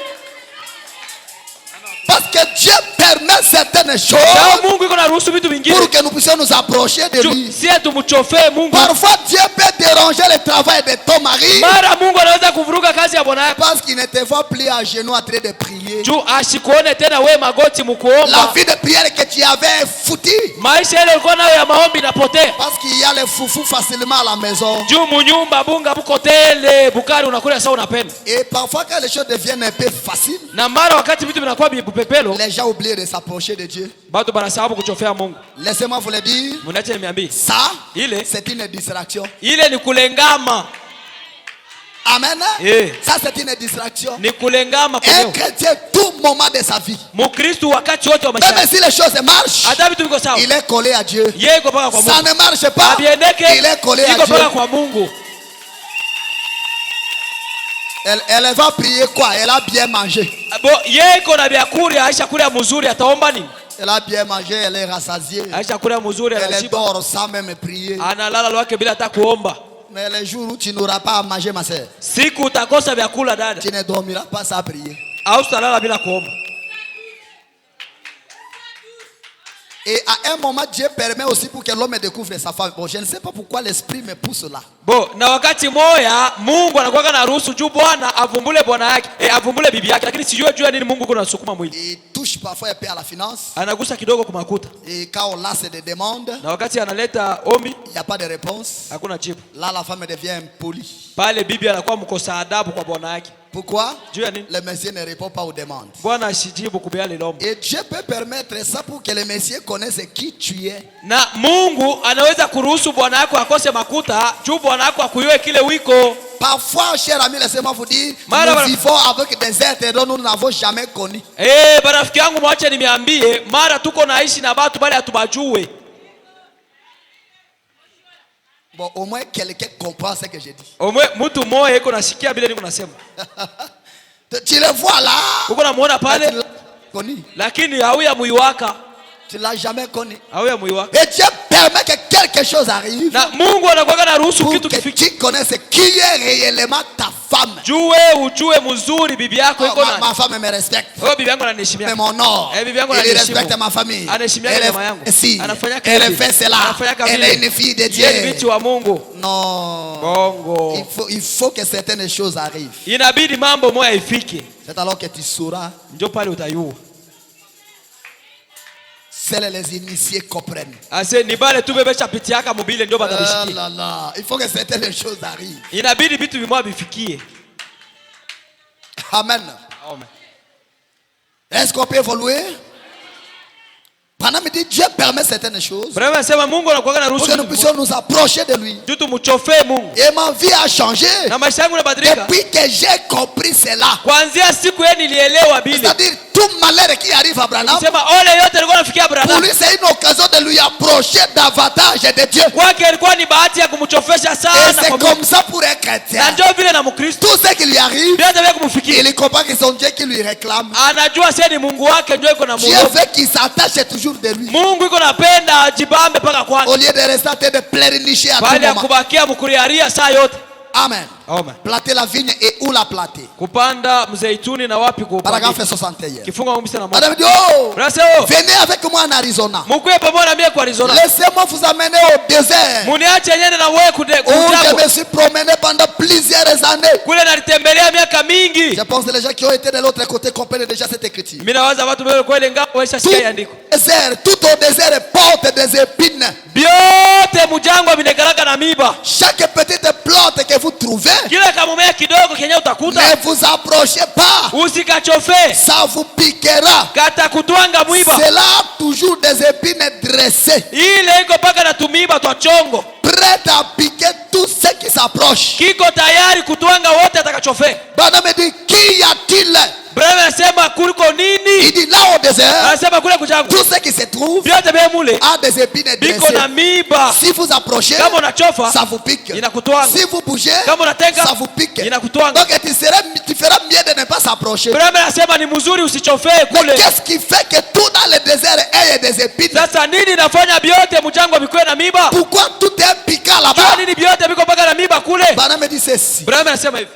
A: Parce que Dieu permet certaines choses
B: Sawa Mungu iko na ruhusu vitu vingine.
A: pour que nous puissions nous approcher de lui.
B: Si tumuchofee Mungu.
A: Parfois Dieu peut déranger le travail de ton mari
B: Mara Mungu anaweza kuvuruga kazi ya bwana
A: parce qu'il ne te voit plus à genoux en train de prier.
B: juu ashikuone tena we magoti
A: La
B: mukuomba.
A: vie de prière prière que tu avais foutu.
B: Maisha ile ulikuwa nayo ya maombi inapotea.
A: Parce qu'il y a les foufous facilement à la maison.
B: Juu munyumba bunga bukotele bukari unakula sawa unapenda.
A: Et parfois quand les choses deviennent un peu faciles,
B: Na mara wakati vitu vinakuwa bipepelo,
A: les gens oublient de s'approcher de Dieu.
B: Batu banasahau kuchofea Mungu.
A: Laissez-moi vous le dire.
B: Mnache niambie.
A: Ça,
B: Ile
A: c'est une distraction.
B: ile ni kulengama.
A: Amen.
B: Eh.
A: Ça c'est une distraction.
B: Ni kulengama
A: Un
B: kwenye.
A: chrétien tout moment de sa vie,
B: Mkristo wakati wote wa maisha.
A: même si les choses marchent,
B: Hata vitu viko sawa.
A: il est collé à Dieu.
B: Yeye iko paka kwa
A: Ça
B: Mungu.
A: ne marche pas,
B: Abiendeke.
A: il est collé à
B: Iko
A: Dieu.
B: paka kwa Mungu.
A: Elle va prier quoi? Elle a bien mangé.
B: Bo yeye iko na vyakula, aisha kula mzuri ataomba nini?
A: Elle a bien mangé, elle est rassasiée.
B: Aisha kula mzuri
A: Elle
B: anashiba.
A: dort sans même prier.
B: Analala lwake bila hata kuomba.
A: Mais les jours où tu n'auras pas à manger, ma soeur,
B: Siku utakosa vyakula dada.
A: tu ne dormiras pas sans prier.
B: Au utalala bila kuomba.
A: Et à un moment, Dieu permet aussi pour que l'homme découvre sa femme. Bon, je ne sais pas pourquoi l'esprit me pousse là.
B: Bo, na wakati moya Mungu anakuwa na ruhusu juu Bwana avumbule bwana yake, avumbule bibi yake, lakini sijui juu ya nini Mungu kuna sukuma mwili.
A: Il touche parfois un peu à la finance.
B: Anagusa kidogo kwa makuta.
A: Et quand on lance des demandes,
B: Na wakati analeta ombi,
A: il n'y a pas de réponse.
B: hakuna jibu.
A: Là, la femme devient impolie.
B: Pale bibi anakuwa mkosa adabu kwa bwana yake.
A: Pourquoi?
B: Juu ya nini?
A: Le Messie ne répond pas aux demandes.
B: Bwana asijibu kubeale lomba.
A: Et Dieu peut permettre ça pour que le Messie connaisse qui tu es.
B: Na Mungu anaweza kuruhusu bwana yako akose makuta, juu bwana yako akuyue kile wiko.
A: Parfois, cher ami, laissez-moi vous dire,
B: Mara-
A: nous vivons avec des êtres dont nous n'avons jamais connu.
B: Barafiki yangu mwache nimeambie, mara tuko naishi na batu bali hatubajue.
A: Bon, au moins quelqu'un comprend ce que j'ai dit.
B: Omwe mtu moyo iko nasikia bila niko nasema.
A: Tu le vois là.
B: Uko namuona
A: Mais tu
B: pale,
A: l'as connu.
B: lakini hauya muiwaka.
A: Tu l'as jamais connu.
B: Hauya muiwaka.
A: Et Dieu permet que quelque chose arrive
B: Na Mungu anakuwa na ruhusu
A: pour
B: kitu
A: que
B: kifike.
A: tu connaisses qui est réellement ta femme.
B: Jue ujue mzuri bibi yako
A: Oh,
B: iko
A: ma
B: na.
A: femme me respecte.
B: Oh, bibi yangu
A: Mais
B: ananiheshimia.
A: mon nom,
B: Bibi yangu
A: il
B: ananiheshimu.
A: respecte ma famille.
B: Anaheshimia
A: Elle
B: jamaa yangu.
A: est, si,
B: Anafanya
A: elle
B: kazi.
A: fait cela.
B: Anafanya kazi.
A: Elle est une fille de Dieu.
B: Yeye ni binti wa Mungu.
A: Non.
B: Bongo.
A: Il faut que certaines choses arrivent.
B: Inabidi mambo moya ifike.
A: C'est alors que tu sauras.
B: Ndio pale utayua.
A: Seuls les initiés comprennent.
B: Ase ni bale tu bebe chapiti yaka mobile ndio
A: Ah
B: batabishikia.
A: là là. Il faut que certaines choses arrivent.
B: Inabidi vitu vimoja bifikie.
A: Amen.
B: Amen.
A: Est-ce qu'on peut évoluer? Pendant midi, Dieu permet certaines choses
B: Brema nasema Mungu anakuwa na
A: pour
B: ruhusu
A: que nous puissions nous approcher de lui.
B: tu tumuchofee Mungu.
A: Et ma vie a changé
B: Na maisha yangu yanabadilika.
A: depuis que j'ai compris cela.
B: Kuanzia siku yeye nilielewa Biblia.
A: C'est-à-dire, tout malheur qui arrive à Branham,
B: Sema ole yote alikuwa anafikia
A: pour
B: Abraham.
A: lui, c'est une occasion de lui approcher davantage de Dieu.
B: Kwake ilikuwa ni bahati ya kumchofesha
A: Et
B: sana
A: c'est
B: kwa
A: comme
B: Mungu.
A: ça pour un
B: Na
A: chrétien.
B: ndio vile na Mkristo.
A: Tout ce qui lui arrive,
B: Bila tabia kumfikia.
A: il comprend que c'est son Dieu qui lui réclame.
B: Anajua sasa ni Mungu wake ndio iko na
A: Dieu
B: Mungu.
A: veut qu'il s'attache toujours de lui.
B: Mungu iko napenda ajibambe paka kwake.
A: Au lieu de rester en train de pleurnicher à tout
B: Bali ya
A: moment.
B: kubakia mkuriaria saa yote.
A: Amen.
B: Amen.
A: Planter la vigne et où la planter?
B: Kupanda mzeituni na wapi kuupanda.
A: Paragraphe 61.
B: Kifunga 51.
A: Madame dit, oh,
B: Braseo.
A: venez avec moi en Arizona.
B: Mkuye pamoja na mimi kwa Arizona.
A: Laissez-moi vous amener au désert
B: Muniache nyende na wewe
A: où je me suis promené pendant plusieurs années.
B: kule nalitembelea miaka mingi.
A: Je pense que les gens qui ont été de l'autre côté comprennent déjà cette écriture.
B: Mimi nawaza watu wale kweli ngao waisha
A: Tout
B: sikia andiko.
A: désert, tout au désert porte des épines.
B: Biote mujangwa vinegaraka na miba.
A: Chaque petite plante que vous trouvez,
B: Kile kamumea kidogo kenye utakuta.
A: ne vous approchez pas.
B: Usikachofe.
A: Ça vous piquera.
B: Kata kutwanga mwiba.
A: Cela a toujours des épines dressées,
B: Ile iko paka na tumiba twa chongo.
A: prêtes à piquer tout ce qui s'approche.
B: Kiko tayari kutwanga wote atakachofe.
A: Bwana me dit, qu'y a-t-il?
B: Brother anasema kuliko nini?
A: Il dit là au désert,
B: Anasema kule kuchangu.
A: tout ce qui se trouve
B: Vyote vya mule
A: a des épines
B: biko na
A: dressées.
B: miba.
A: Si vous approchez,
B: Kama unachofa
A: ça vous pique.
B: inakutwanga.
A: Si vous bougez,
B: Kama unatenga
A: ça vous pique.
B: inakutwanga.
A: Donc tu feras mieux de ne pas s'approcher.
B: Brother anasema ni mzuri usichofee
A: Mais
B: kule.
A: qu'est-ce qui fait que tout dans le désert ait des épines?
B: Sasa nini nafanya vyote mjangwa bikuwe na miba?
A: Pourquoi tout est piquant
B: Kwa
A: là-bas?
B: nini vyote biko paka na miba kule?
A: Bwana me dit ceci.
B: Brother anasema hivi.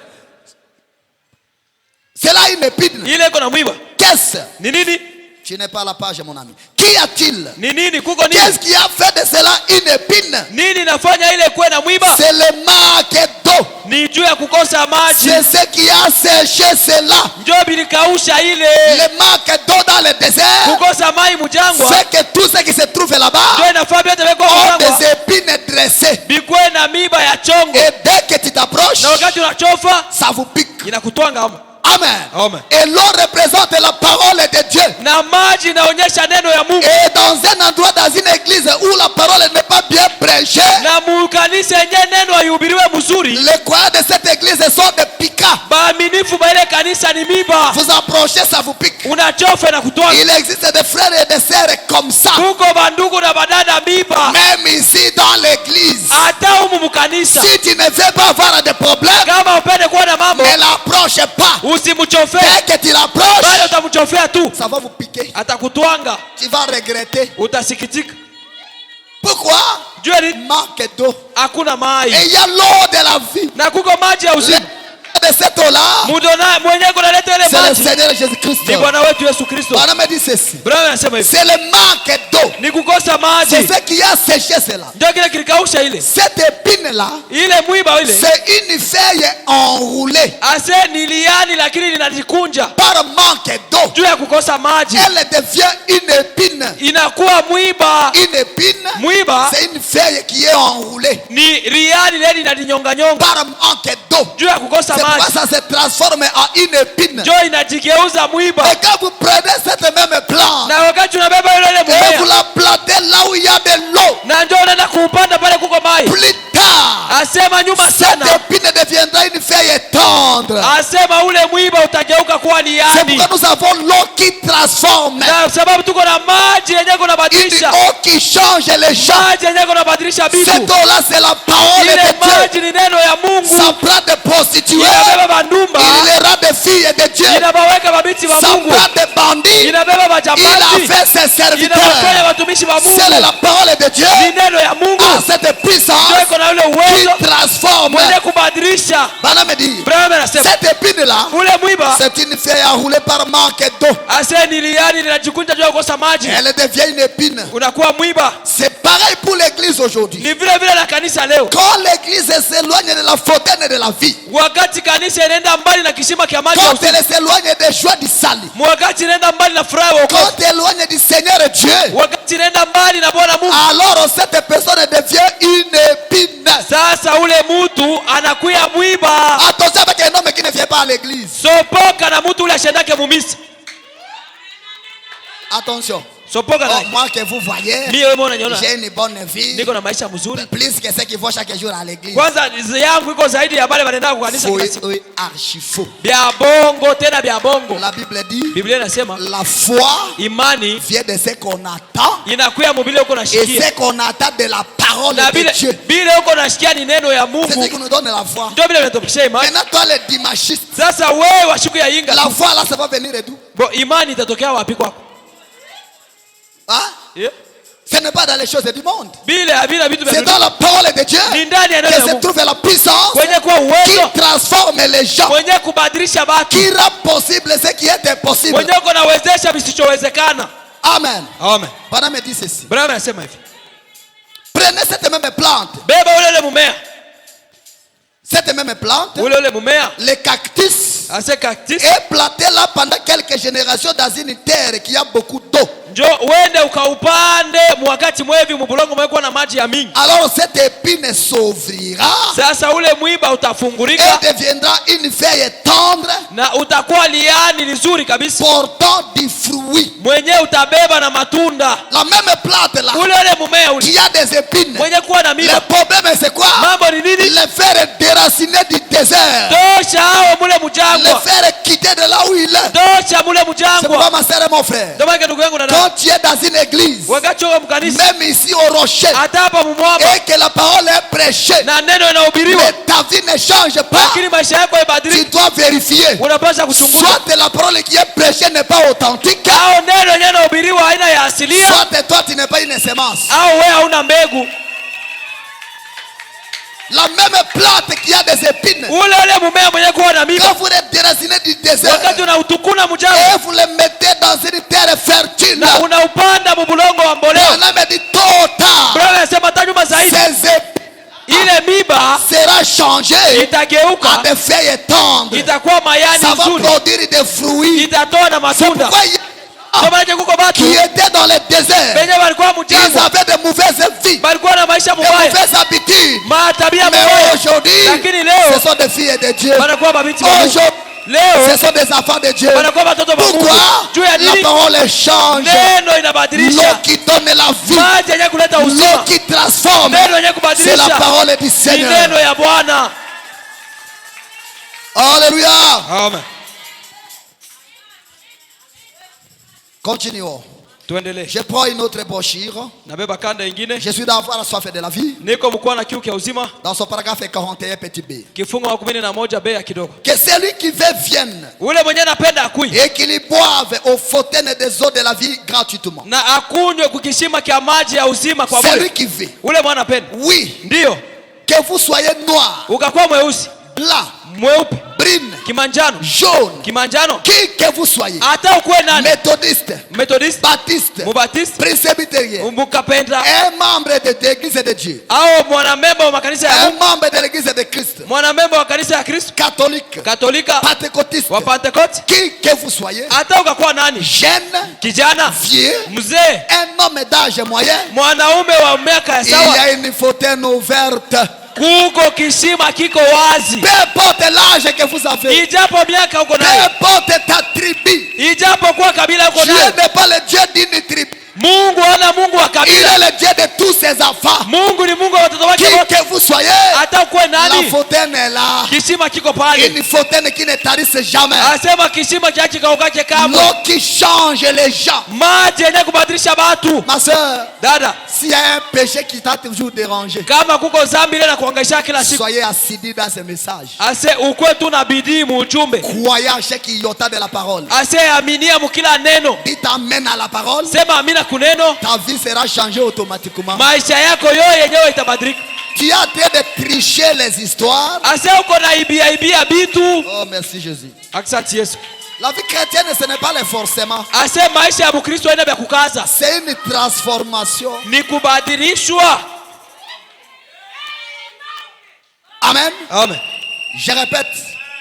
A: C'est là une épine.
B: Ile iko na mwiba.
A: Qu'est-ce?
B: Ni nini?
A: Tu n'es pas à la page, mon ami. Qu'y a-t-il?
B: Ni nini kuko nini?
A: Qu'est-ce qui a fait de cela une épine?
B: Nini nafanya ile kuwe na mwiba?
A: C'est le manque d'eau.
B: Ni ni juu ya kukosa maji.
A: C'est ce qui a séché cela.
B: Ndio bilikausha ile.
A: Le manque d'eau dans le désert.
B: Kukosa mai mjangwa.
A: C'est que tout ce qui se trouve là-bas
B: Ndio inafaa vyote viko
A: ont
B: mjangwa.
A: des épines dressées.
B: Bikwe na miba ya chongo.
A: Et dès que tu t'approches,
B: Na wakati unachofa
A: ça vous pique.
B: inakutwanga hapo.
A: Amen.
B: Amen.
A: Et l'eau représente la parole de Dieu.
B: Na maji inaonyesha neno ya Mungu.
A: Et dans un endroit, dans une église où la parole n'est pas bien prêchée,
B: Na mukanisa yenye neno haihubiriwe mzuri.
A: les croyants de cette église sont des piquants.
B: Baaminifu ba ile kanisa ni miba.
A: Vous approchez, ça vous pique.
B: Unachofa na kutwanga.
A: Il existe des frères et des sœurs comme ça.
B: Kuko bandugu na badada miba.
A: Même ici dans l'église.
B: Hata humu mukanisa.
A: Si tu ne veux pas avoir de problème,
B: Kama upende kuwa na mambo,
A: ne l'approche pas.
B: usimchofe.
A: Dès que tu l'approches,
B: Bado utamchofea tu.
A: ça va vous piquer.
B: Atakutwanga.
A: Tu vas regretter.
B: Utasikitika.
A: Pourquoi?
B: Jua ni
A: Manque d'eau.
B: hakuna
A: Et
B: mai.
A: il y a l'eau de la vie.
B: Na kuko maji ya uzima.
A: De cette eau-là,
B: Mudona mwenye kunaleta ile
A: c'est le
B: maji
A: Seigneur Jésus-Christ.
B: ni Bwana wetu Yesu Kristo.
A: Bwana me dit ceci.
B: Bwana anasema hivi.
A: C'est le manque d'eau.
B: Ni kukosa
A: C'est
B: maji.
A: ce qui a séché cela.
B: Ndio kile kilikausha ile.
A: Cette épine-là,
B: Ile mwiba ile.
A: c'est une feuille enroulée
B: Ase ni liani lakini linajikunja.
A: par manque d'eau.
B: Juu ya kukosa maji.
A: Elle devient une épine.
B: Inakuwa mwiba.
A: Une épine,
B: Mwiba
A: c'est une feuille qui est enroulée
B: ni liani ile linalinyonga.
A: par manque d'eau.
B: Juu ya kukosa
A: C'est pourquoi
B: maji.
A: ça se transforme en une épine.
B: Ndio inajigeuza mwiba.
A: Et quand vous prenez cette même plante
B: Na wakati unabeba ile
A: et vous
B: mmea
A: la plantez là où il y a de l'eau,
B: na ndio unaenda kuupanda pale kuko mai.
A: plus tard,
B: Asema nyuma
A: cette
B: sana.
A: épine deviendra une feuille tendre.
B: Asema ule mwiba utageuka kuwa
A: C'est
B: liani.
A: pourquoi nous avons l'eau qui transforme,
B: Na sababu tuko na maji yenye
A: une
B: kunabadilisha.
A: eau qui change les gens.
B: Maji yenye kunabadilisha
A: Cette
B: vitu.
A: eau-là, c'est la parole
B: Ile
A: de Dieu.
B: maji ni neno ya Mungu.
A: Ça prend des prostituées,
B: Inabeba bandumba.
A: il les rend des filles de Dieu.
B: Inabaweka mabinti wa
A: Ça
B: Mungu.
A: prend des bandits,
B: Inabeba
A: il a
B: majambazi.
A: fait ses
B: Inawafanya
A: serviteurs.
B: watumishi wa
A: C'est
B: Mungu.
A: la parole de Dieu.
B: Ni neno ya Mungu.
A: Ah, cette puissance
B: Ndio iko na ule uwezo
A: qui transforme.
B: mwenye kubadilisha.
A: Bwana me dit,
B: Abraham anasema
A: cette épine-là,
B: ule mwiba
A: c'est une feuille enroulée par manque d'eau.
B: ase ni liani linajikunja juu ya kukosa maji.
A: Elle devient une épine.
B: Unakuwa mwiba.
A: C'est pareil pour l'église aujourd'hui.
B: Ni vile vile la kanisa leo.
A: Quand l'église s'éloigne de la fontaine de la vie,
B: Wakati kanisa inaenda mbali na kisima kia maji ya
A: quand
B: uzima.
A: elle s'éloigne des joies du salut,
B: Wakati inaenda mbali na furaha ya wokovu.
A: quand elle s'éloigne du Seigneur Dieu,
B: Wakati inaenda mbali na Bwana Mungu.
A: alors cette personne devient une épine.
B: Sasa ule mtu anakuya mwiba.
A: Attention avec un homme qui ne vient pas à l'église.
B: Sopoka na mtu ule ashendake mumisi.
A: Attention.
B: Sopoka
A: Oh,
B: na.
A: moi que vous voyez,
B: Mimi wewe unaniona.
A: j'ai une bonne vie.
B: Niko na maisha mzuri.
A: Plus que ceux qui vont chaque jour à l'église.
B: Kwanza yangu iko zaidi ya wale wanaenda kwa kanisa kila siku.
A: Oui, archi faux.
B: Bia bongo tena bia bongo.
A: La Bible dit,
B: Biblia inasema
A: la foi
B: imani
A: vient de ce qu'on attend
B: inakuya mubile uko
A: et
B: nashikia.
A: ce qu'on attend de la parole
B: Na
A: de Dieu.
B: bile uko nashikia ni neno ya
A: C'est ce
B: Mungu.
A: qui nous donne la foi.
B: Ndio vile vinatupishia imani.
A: Maintenant, toi, le dimachiste,
B: Sasa wewe wa siku ya Inga.
A: la foi là, ça va venir et d'où?
B: Bo imani itatokea wapi kwako?
A: Hein?
B: Yeah.
A: Ce n'est pas dans les choses du monde.
B: Bile havina vitu vya
A: C'est dans la parole de Dieu
B: ni ndani ya neno
A: que
B: la
A: se
B: Mungu.
A: trouve la puissance
B: Kwenye kuwa
A: qui
B: uwezo,
A: transforme les gens,
B: kwenye kubadilisha watu,
A: qui rend possible ce qui est impossible.
B: kwenye kunawezesha visichowezekana.
A: Amen.
B: Amen.
A: Bwana me dit ceci.
B: Bwana anasema hivi.
A: Prenez cette même plante.
B: Beba ule mumea.
A: Cette même plante,
B: Ule mumea.
A: le cactus,
B: Ase cactus.
A: est planté là pendant quelques générations dans une terre qui a beaucoup d'eau.
B: Njo uende ukaupande wakati mwevi mbulongo mwekuwa na maji ya mingi.
A: Alors cette épine s'ouvrira
B: Sasa ule mwiba utafungurika
A: et deviendra une feuille tendre
B: na utakuwa liani nzuri kabisa.
A: portant du fruit.
B: Mwenye utabeba na matunda.
A: La même plante là
B: Ule mumea ule.
A: qui a des épines.
B: Mwenye kuwa na
A: Le
B: miba.
A: problème c'est quoi?
B: Mambo ni nini?
A: Le faire déraciner du désert.
B: Tosha hao mule
A: Le
B: mjangwa.
A: faire quitter de là où il est.
B: Tosha mule
A: C'est pourquoi
B: mjangwa.
A: ma sœur et mon frère,
B: Ndio maana ndugu yangu na
A: quand tu es dans une église,
B: wakati wa mkanisa
A: même ici au rocher,
B: hata hapa mumwamba
A: et que la parole est prêchée,
B: na neno inahubiriwa,
A: mais ta vie ne change pas,
B: lakini maisha yako
A: tu
B: ibadilike,
A: dois vérifier.
B: unapaswa kuchunguza.
A: Soit la parole qui est prêchée n'est pas authentique,
B: Au neno yenyewe inahubiriwa haina ya asilia,
A: soit toi tu n'es pas une semence.
B: au wewe hauna mbegu.
A: La même plante qui a des épines,
B: Ule mumea mwenye kuwa na miba,
A: quand vous les déracinez du désert
B: wakati unautukuna mjangwa
A: et vous les mettez dans une terre fertile,
B: na unaupanda mbulongo wa mbolea,
A: on a dit tôt ou tard,
B: Bwana anasema hata nyuma zaidi
A: ces épines
B: ile miba
A: sera changer
B: itageuka
A: à des feuilles tendres.
B: itakuwa mayani
A: Ça va
B: nzuri,
A: produire des fruits.
B: itatoa na
A: C'est
B: matunda.
A: pourquoi il y a qui étaient dans le désert, ils avaient de mauvaises vies, de mauvaises habitudes. Mais aujourd'hui, ce sont des filles de Dieu. Aujourd'hui, ce sont des enfants de Dieu. Pourquoi? La parole change. L'eau qui donne la vie, l'eau qui transforme, c'est la parole du Seigneur. Alléluia.
B: Amen.
A: Continuons.
B: Tuendelee.
A: Je prends une autre brochure.
B: Nabeba kanda ingine.
A: Je suis d'avoir la soif de la vie.
B: Niko mkoa na kiu kia uzima.
A: Dans son paragraphe 41 petit b.
B: Kifungu wa 11 b ya kidogo.
A: Que celui qui veut vienne.
B: Ule mwenye anapenda akui.
A: Et qu'il y boive aux fontaines des eaux de la vie gratuitement.
B: Na akunywe kukishima kia maji ya uzima kwa bure.
A: Celui qui veut.
B: Ule mwana anapenda.
A: Oui.
B: Ndio.
A: Que vous soyez noir.
B: Ukakuwa mweusi.
A: Blanc.
B: Mweupe.
A: Brune.
B: Kimanjano.
A: Jaune.
B: Kimanjano.
A: Qui que vous soyez.
B: Hata ukuwe nani?
A: Méthodiste. Baptiste.
B: Mubatiste.
A: Presbytérien.
B: Mukapenda.
A: Un membre de l'église de Dieu.
B: Au mwanamemba wa kanisa ya Mungu.
A: Un membre de l'église de Christ.
B: Mwanamemba wa kanisa ya Kristo.
A: Catholique.
B: Katolika.
A: Pentecôtiste.
B: Wa Pentecote.
A: Qui que vous soyez.
B: Hata ukakuwa nani?
A: Jeune.
B: Kijana.
A: Vieux.
B: Mzee.
A: Un homme d'âge moyen.
B: Mwanaume wa miaka ya sawa.
A: Il y a une fontaine ouverte.
B: Kuko kishima kiko wazi.
A: Peu importe l'âge que vous avez.
B: Ijapo miaka uko
A: Peu
B: nayo.
A: importe ta tribu.
B: Ijapo kwa kabila uko
A: Dieu
B: nayo.
A: n'est pas le Dieu d'une tribu.
B: Mungu hana Mungu wa
A: Il
B: kabila.
A: est le Dieu de tous ses enfants.
B: Mungu ni Mungu wa watoto wake
A: Qui
B: wote.
A: que vous soyez.
B: Hata ukuwe
A: La
B: nani?
A: fontaine est là.
B: Kishima kiko pale.
A: Une fontaine qui ne tarisse jamais.
B: Asema kishima kiachi kaukake kamwe.
A: L'eau qui change les gens.
B: Maji yenye kubadilisha watu.
A: Ma soeur,
B: Dada,
A: s'il y a un péché qui t'a toujours dérangé,
B: kama kuko zambi ile na kuhangaisha kila siku,
A: soyez assidus dans ce message.
B: ase ukwe tu na bidii mu ujumbe.
A: Croyez à chaque iota de la parole.
B: Ase aminia mu kila neno.
A: Dites amen à la parole.
B: Sema amina kuneno.
A: Ta vie sera changée automatiquement.
B: Maisha yako yote yenyewe itabadilika.
A: Tu as en train de tricher les histoires.
B: Ase uko na ibia bitu.
A: Oh, merci Jésus.
B: Asante Yesu.
A: La vie chrétienne, ce n'est pas le forcément.
B: Ase maisha ya Mkristo ina vya kukaza.
A: C'est une transformation.
B: Ni kubadilishwa.
A: Amen.
B: Amen.
A: Je répète.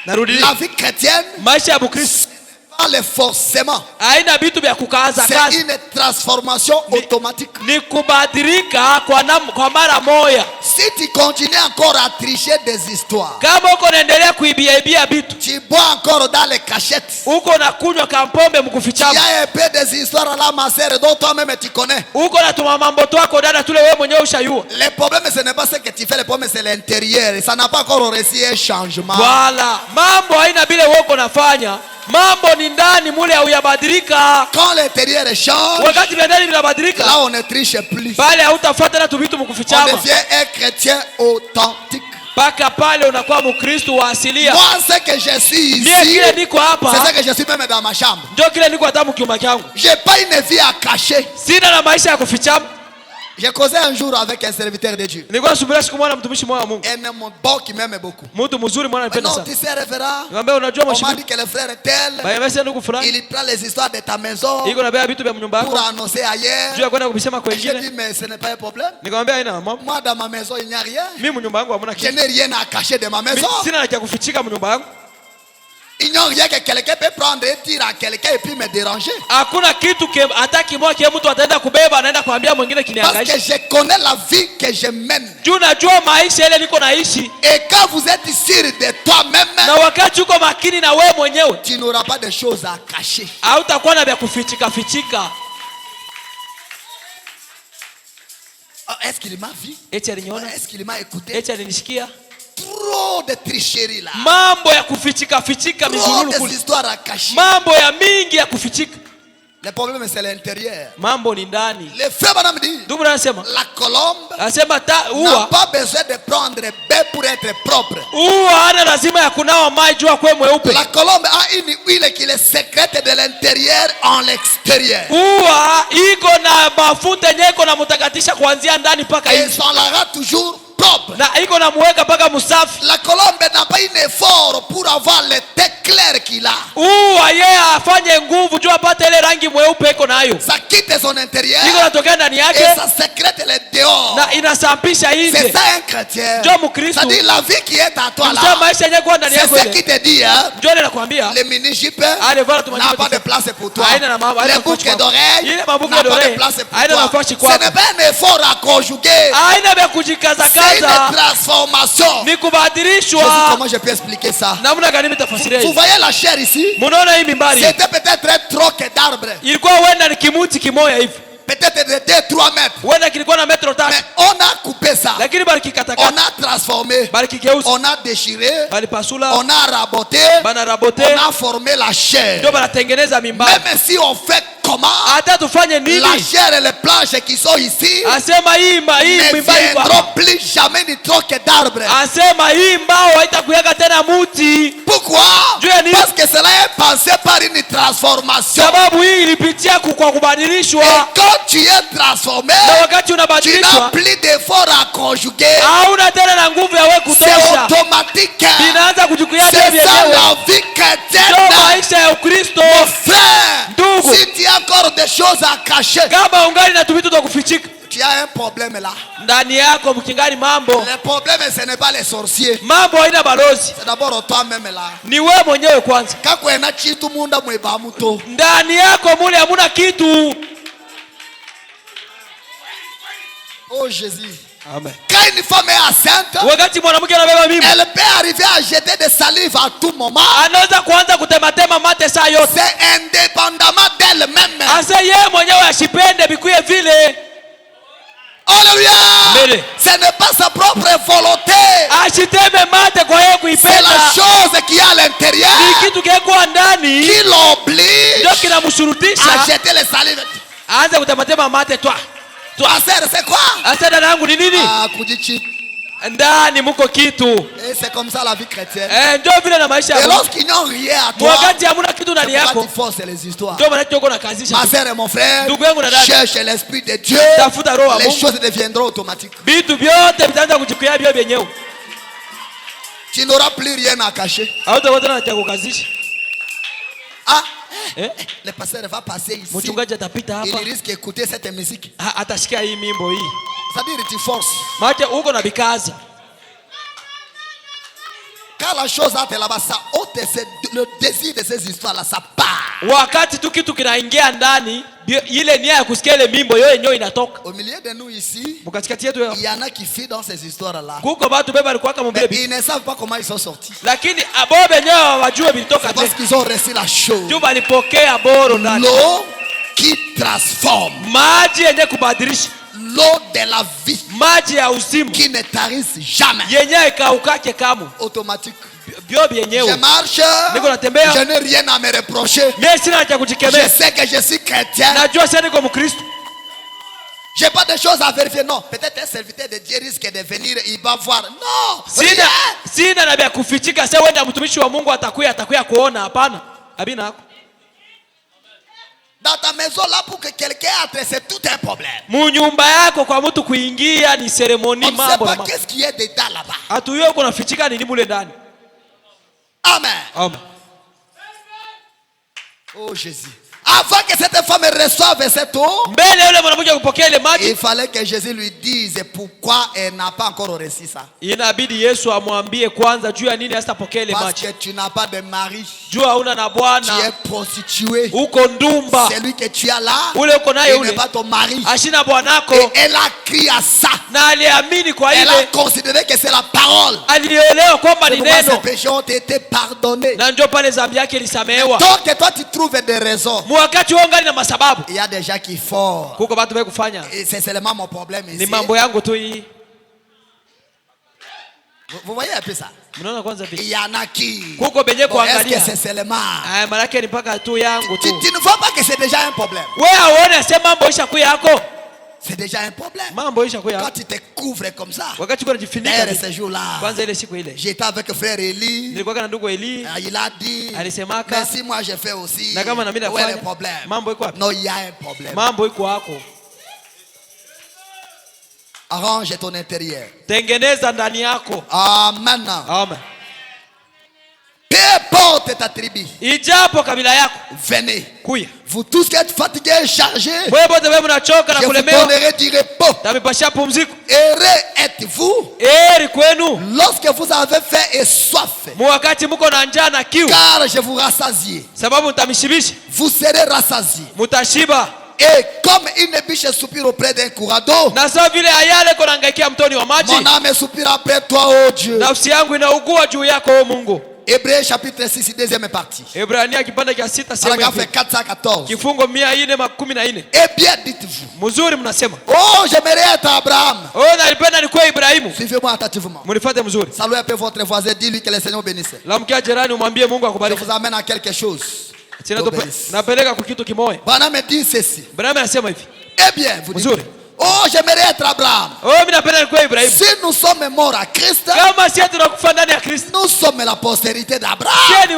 B: Narudi.
A: La vie chrétienne,
B: Maisha ya Mkristo
A: pas le forcément.
B: haina vitu vya kukaza
A: C'est
B: kaza.
A: une transformation automatique.
B: Ni kubadilika kwa mara moja.
A: Si tu continues encore à tricher des histoires,
B: Kama uko naendelea kuibia vitu,
A: tu bois encore dans les cachettes,
B: uko na kunywa kampombe
A: il
B: mkufichama,
A: y a un peu des histoires là, ma sœur, dont toi-même tu connais.
B: uko na tuma mambo twako dada tule wewe mwenyewe ushayua.
A: Le problème, ce n'est pas ce que tu fais, le problème, c'est l'intérieur. Ça n'a pas encore reçu un changement.
B: Wala mambo haina vile wewe uko nafanya, mambo ni ndani mule hauyabadilika.
A: Quand l'intérieur change,
B: Wakati vya ndani vinabadilika,
A: là on ne triche plus.
B: pale hautafuata na tu vitu
A: On
B: mkufichama,
A: devient un chrétien authentique.
B: mpaka pale unakuwa Mkristo wa asilia.
A: Moi, ce que je suis
B: Mie
A: ici,
B: kile niko
A: c'est
B: hapa,
A: ce que je suis même dans ma chambre.
B: ndio kile niko hata mkiumba changu.
A: J'ai pas une vie à cacher.
B: Sina na maisha ya kufichama.
A: J'ai causé un jour avec un serviteur de Dieu.
B: Nilikuwa nasubiria siku moja mtumishi mmoja wa Mungu.
A: Un homme bon qui m'aime beaucoup.
B: Mtu mzuri mwana anipenda
A: Non,
B: sana.
A: tu sais, révérend,
B: Nikamwambia unajua
A: on m'a
B: mheshimiwa,
A: dit que le frère est tel,
B: bayamese ndugu fulani
A: il prend les histoires de ta maison
B: iko na bea vitu vya nyumba
A: pour
B: yako
A: annoncer ailleurs.
B: juu ya kwenda kubisema
A: J'ai dit,
B: kwengine.
A: mais ce n'est pas un problème.
B: Nikamwambia haina mambo,
A: Moi, dans ma maison, il n'y a rien.
B: mimi nyumba yangu hamna
A: Je
B: kitu,
A: n'ai rien à cacher de ma maison.
B: sina na cha kufichika nyumba yangu.
A: Il n'y a rien que quelqu'un peut prendre et dire à quelqu'un et puis me déranger.
B: Hakuna kitu hata kimoja kile mtu ataenda kubeba anaenda kuambia mwingine
A: Parce que
B: kinihangaisha.
A: je connais la vie que je mène.
B: Juu najua maisha ile niko naishi,
A: Et quand vous êtes sûr de toi-même,
B: na wakati uko makini na wewe mwenyewe,
A: tu n'auras pas de choses à cacher.
B: hautakuwa na vya kufichika fichika.
A: Ah, est-ce qu'il m'a vu?
B: Eti aliniona,
A: Est-ce qu'il m'a écouté?
B: eti alinishikia.
A: Trop de tricherie là.
B: Mambo ya kufichika fichika
A: Trop
B: mizururu
A: de
B: kule,
A: histoires à cacher.
B: mambo ya mingi ya kufichika.
A: Le problème, c'est l'intérieur.
B: Mambo ni ndani.
A: Le frère madame dit,
B: Ndugu anasema,
A: la colombe
B: anasema
A: n'a
B: ua
A: pas besoin de prendre bain pour être propre.
B: hana lazima ya kunawa maji juu akwe mweupe.
A: La colombe a une huile qui le sécrète de l'intérieur en l'extérieur.
B: Ua iko na mafuta yenyewe iko na mutakatisha kuanzia ndani mpaka
A: Et
B: nje,
A: son lara toujours propre.
B: na iko na muweka mpaka musafi.
A: La colombe n'a pas un effort pour avoir le teint clair qu'il a.
B: Ua yeye afanye nguvu juu apate ile rangi mweupe iko nayo.
A: Ça quitte son intérieur.
B: Iko natoka ndani yake.
A: Et ça sécrète les dehors.
B: Na inasampisha nje.
A: C'est ça un chrétien.
B: Ndio Mkristo.
A: Ça dit la vie qui est à toi là.
B: Maisha yenyewe kwa ndani yako.
A: C'est ce qui te dit hein.
B: Ndio nakwambia.
A: Les mini-jupes n'a pas de place pour toi. Les boucles d'oreilles n'a pas de place pour toi. Ce n'est pas un effort à conjuguer. C'est une transformation. Jésus, comment je peux expliquer ça? Vous voyez la chair ici? C'était peut-être un troc d'arbre. Peut-être de 2-3 mètres. Mais on a coupé ça. On a transformé. On a déchiré. On a raboté. On a formé la chair. Même si on fait comment, la chair et les planches qui sont ici ne viendront plus jamais du troc d'arbre. Pourquoi? Parce que cela est pensé par une transformation. Et quand tu es transformé, tu n'as plus d'effort à conjuguer. C'est automatique. C'est ça la vie chrétienne. Mon frère, si tu as encore des choses à cacher, tu as un problème là. Le problème, ce n'est pas les sorciers. C'est d'abord toi-même là. Quand tu as chitu munda mweba muto. Oh Jésus.
B: Amen.
A: Quand une femme est enceinte, elle peut arriver à jeter des salives à tout moment. C'est indépendamment d'elle-même. Alléluia. Ce n'est pas sa propre volonté. C'est la chose qui est à l'intérieur qui l'oblige à jeter les salives. Toi, c'est quoi? Ah, kujichi. Et c'est comme ça la vie chrétienne. Et lorsqu'ils n'ont rien à toi, tu forces les histoires. Ma sœur et mon frère, cherche l'Esprit de Dieu. Les choses deviendront automatiques. Tu n'auras plus rien à cacher. Ah, le pasteur va passer ici. Il risque d'écouter cette musique. C'est-à-dire tu forces. Quand la chose entre là-bas, ça ôte le désir de ces histoires-là, ça part. Au milieu de nous ici, il y en a qui fuient dans ces histoires-là. Mais ils ne savent pas comment ils sont sortis. C'est parce qu'ils ont reçu la chose. L'eau qui transforme. L'eau de la vie qui ne tarisse jamais. Automatique. Je marche, je n'ai rien à me reprocher. Je sais que je suis chrétien. J'ai pas de choses à vérifier. Non, peut-être un serviteur de Dieu risque de venir, il va voir. Non, dans ta maison là, pour que quelqu'un entre, c'est tout un problème. On ne sait pas qu'est-ce qui est dedans là-bas. Amen. Oh Jésus. Avant que cette femme reçoive cette eau, il fallait que Jésus lui dise pourquoi elle n'a pas encore reçu ça. Parce que tu n'as pas de mari. Tu es prostituée. Celui que tu as là, il n'est pas ton mari. Et elle a crié à ça. Elle a considéré que c'est la parole. Ses péchés ont été pardonnés. Donc toi tu trouves des raisons. Il y a des gens qui font. Et c'est seulement mon problème ici. Vous voyez un peu ça? Il y en a qui. Est-ce que c'est seulement? Tu ne vois pas que c'est déjà un problème. C'est déjà un problème. Quand tu te couvres comme ça. D'ailleurs ce jour-là, j'étais avec frère Eli. Il a dit, mais si moi je fais aussi, où est le problème? Non, il y a un problème. Arrange ton intérieur. Amen.
B: Amen.
A: Peu importe ta tribu.
B: Ijapo kabila yako.
A: Venez.
B: Kuya.
A: Vous tous qui êtes fatigués et chargés, je
B: vous
A: donnerai du repos. Heureux êtes-vous lorsque vous avez faim et soif, car je vous rassasie. Vous serez rassasiés. Et comme une biche soupire auprès d'un courant d'eau, mon âme soupire après toi, ô Dieu. Hébreux chapitre 6, deuxième partie. Paragraphe 414. Eh bien, dites-vous. Oh, j'aimerais être Abraham. Suivez-moi attentivement. Saluez un peu votre voisin. Dis-lui que le Seigneur bénisse. Je vous amène à quelque chose. Branham me dit ceci. Eh bien, vous dites. Oh, j'aimerais être Abraham. Si nous sommes morts à Christ, nous sommes la postérité d'Abraham. Et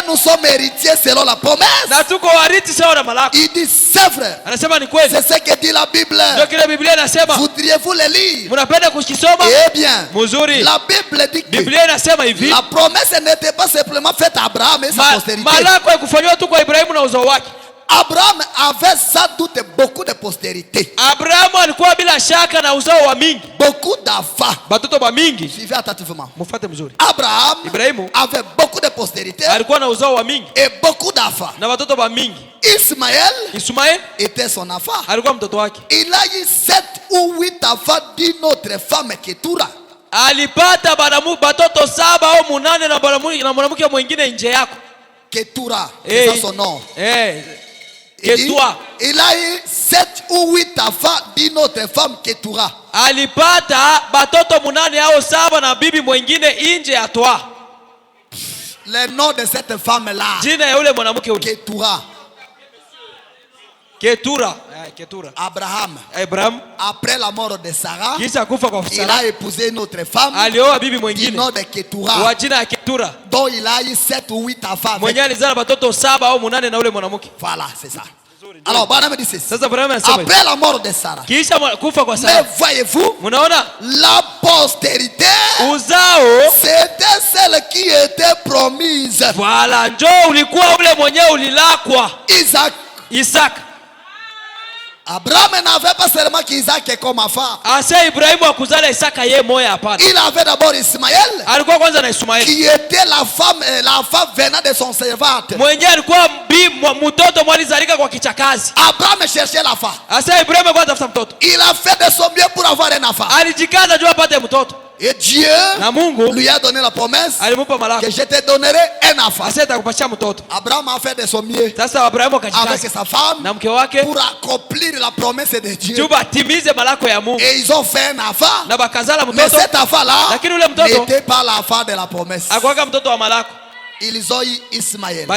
A: nous sommes héritiers selon la promesse. Il dit, c'est vrai. C'est ce que dit la Bible. Voudriez-vous le lire? Eh bien, la Bible dit que la promesse n'était pas simplement faite à Abraham et sa postérité. Abraham avait sans doute beaucoup de postérité. Beaucoup d'enfants. Suivez attentivement. Abraham avait beaucoup de postérité et beaucoup d'enfants. Ismaël était son enfant. Il a eu 7 ou 8 enfants d'une autre femme, Ketura. Ketura, c'est son nom. Il a eu 7 ou 8 enfants d'une autre femme, Ketura. Le nom de cette femme-là, Ketura. Abraham, après la mort de Sarah, il a épousé une autre femme du nom de Ketura, dont il a eu 7 ou 8 enfants. Voilà, c'est ça. Alors, Branham dit ceci. Après la mort de Sarah, mais voyez-vous, la postérité, c'était celle qui était promise. Isaac. Abraham n'avait pas seulement qu'Isaac comme enfant. Il avait d'abord Ismaël, qui était la femme venant de son servante. Abraham cherchait la femme. Il a fait de son mieux pour avoir un enfant. Et Dieu lui a donné la promesse que je te donnerai un enfant. Abraham a fait de son mieux avec sa femme pour accomplir la promesse de Dieu. Et ils ont fait un enfant. Mais cet enfant-là n'était pas l'enfant de la promesse. Ils ont eu Ismaël.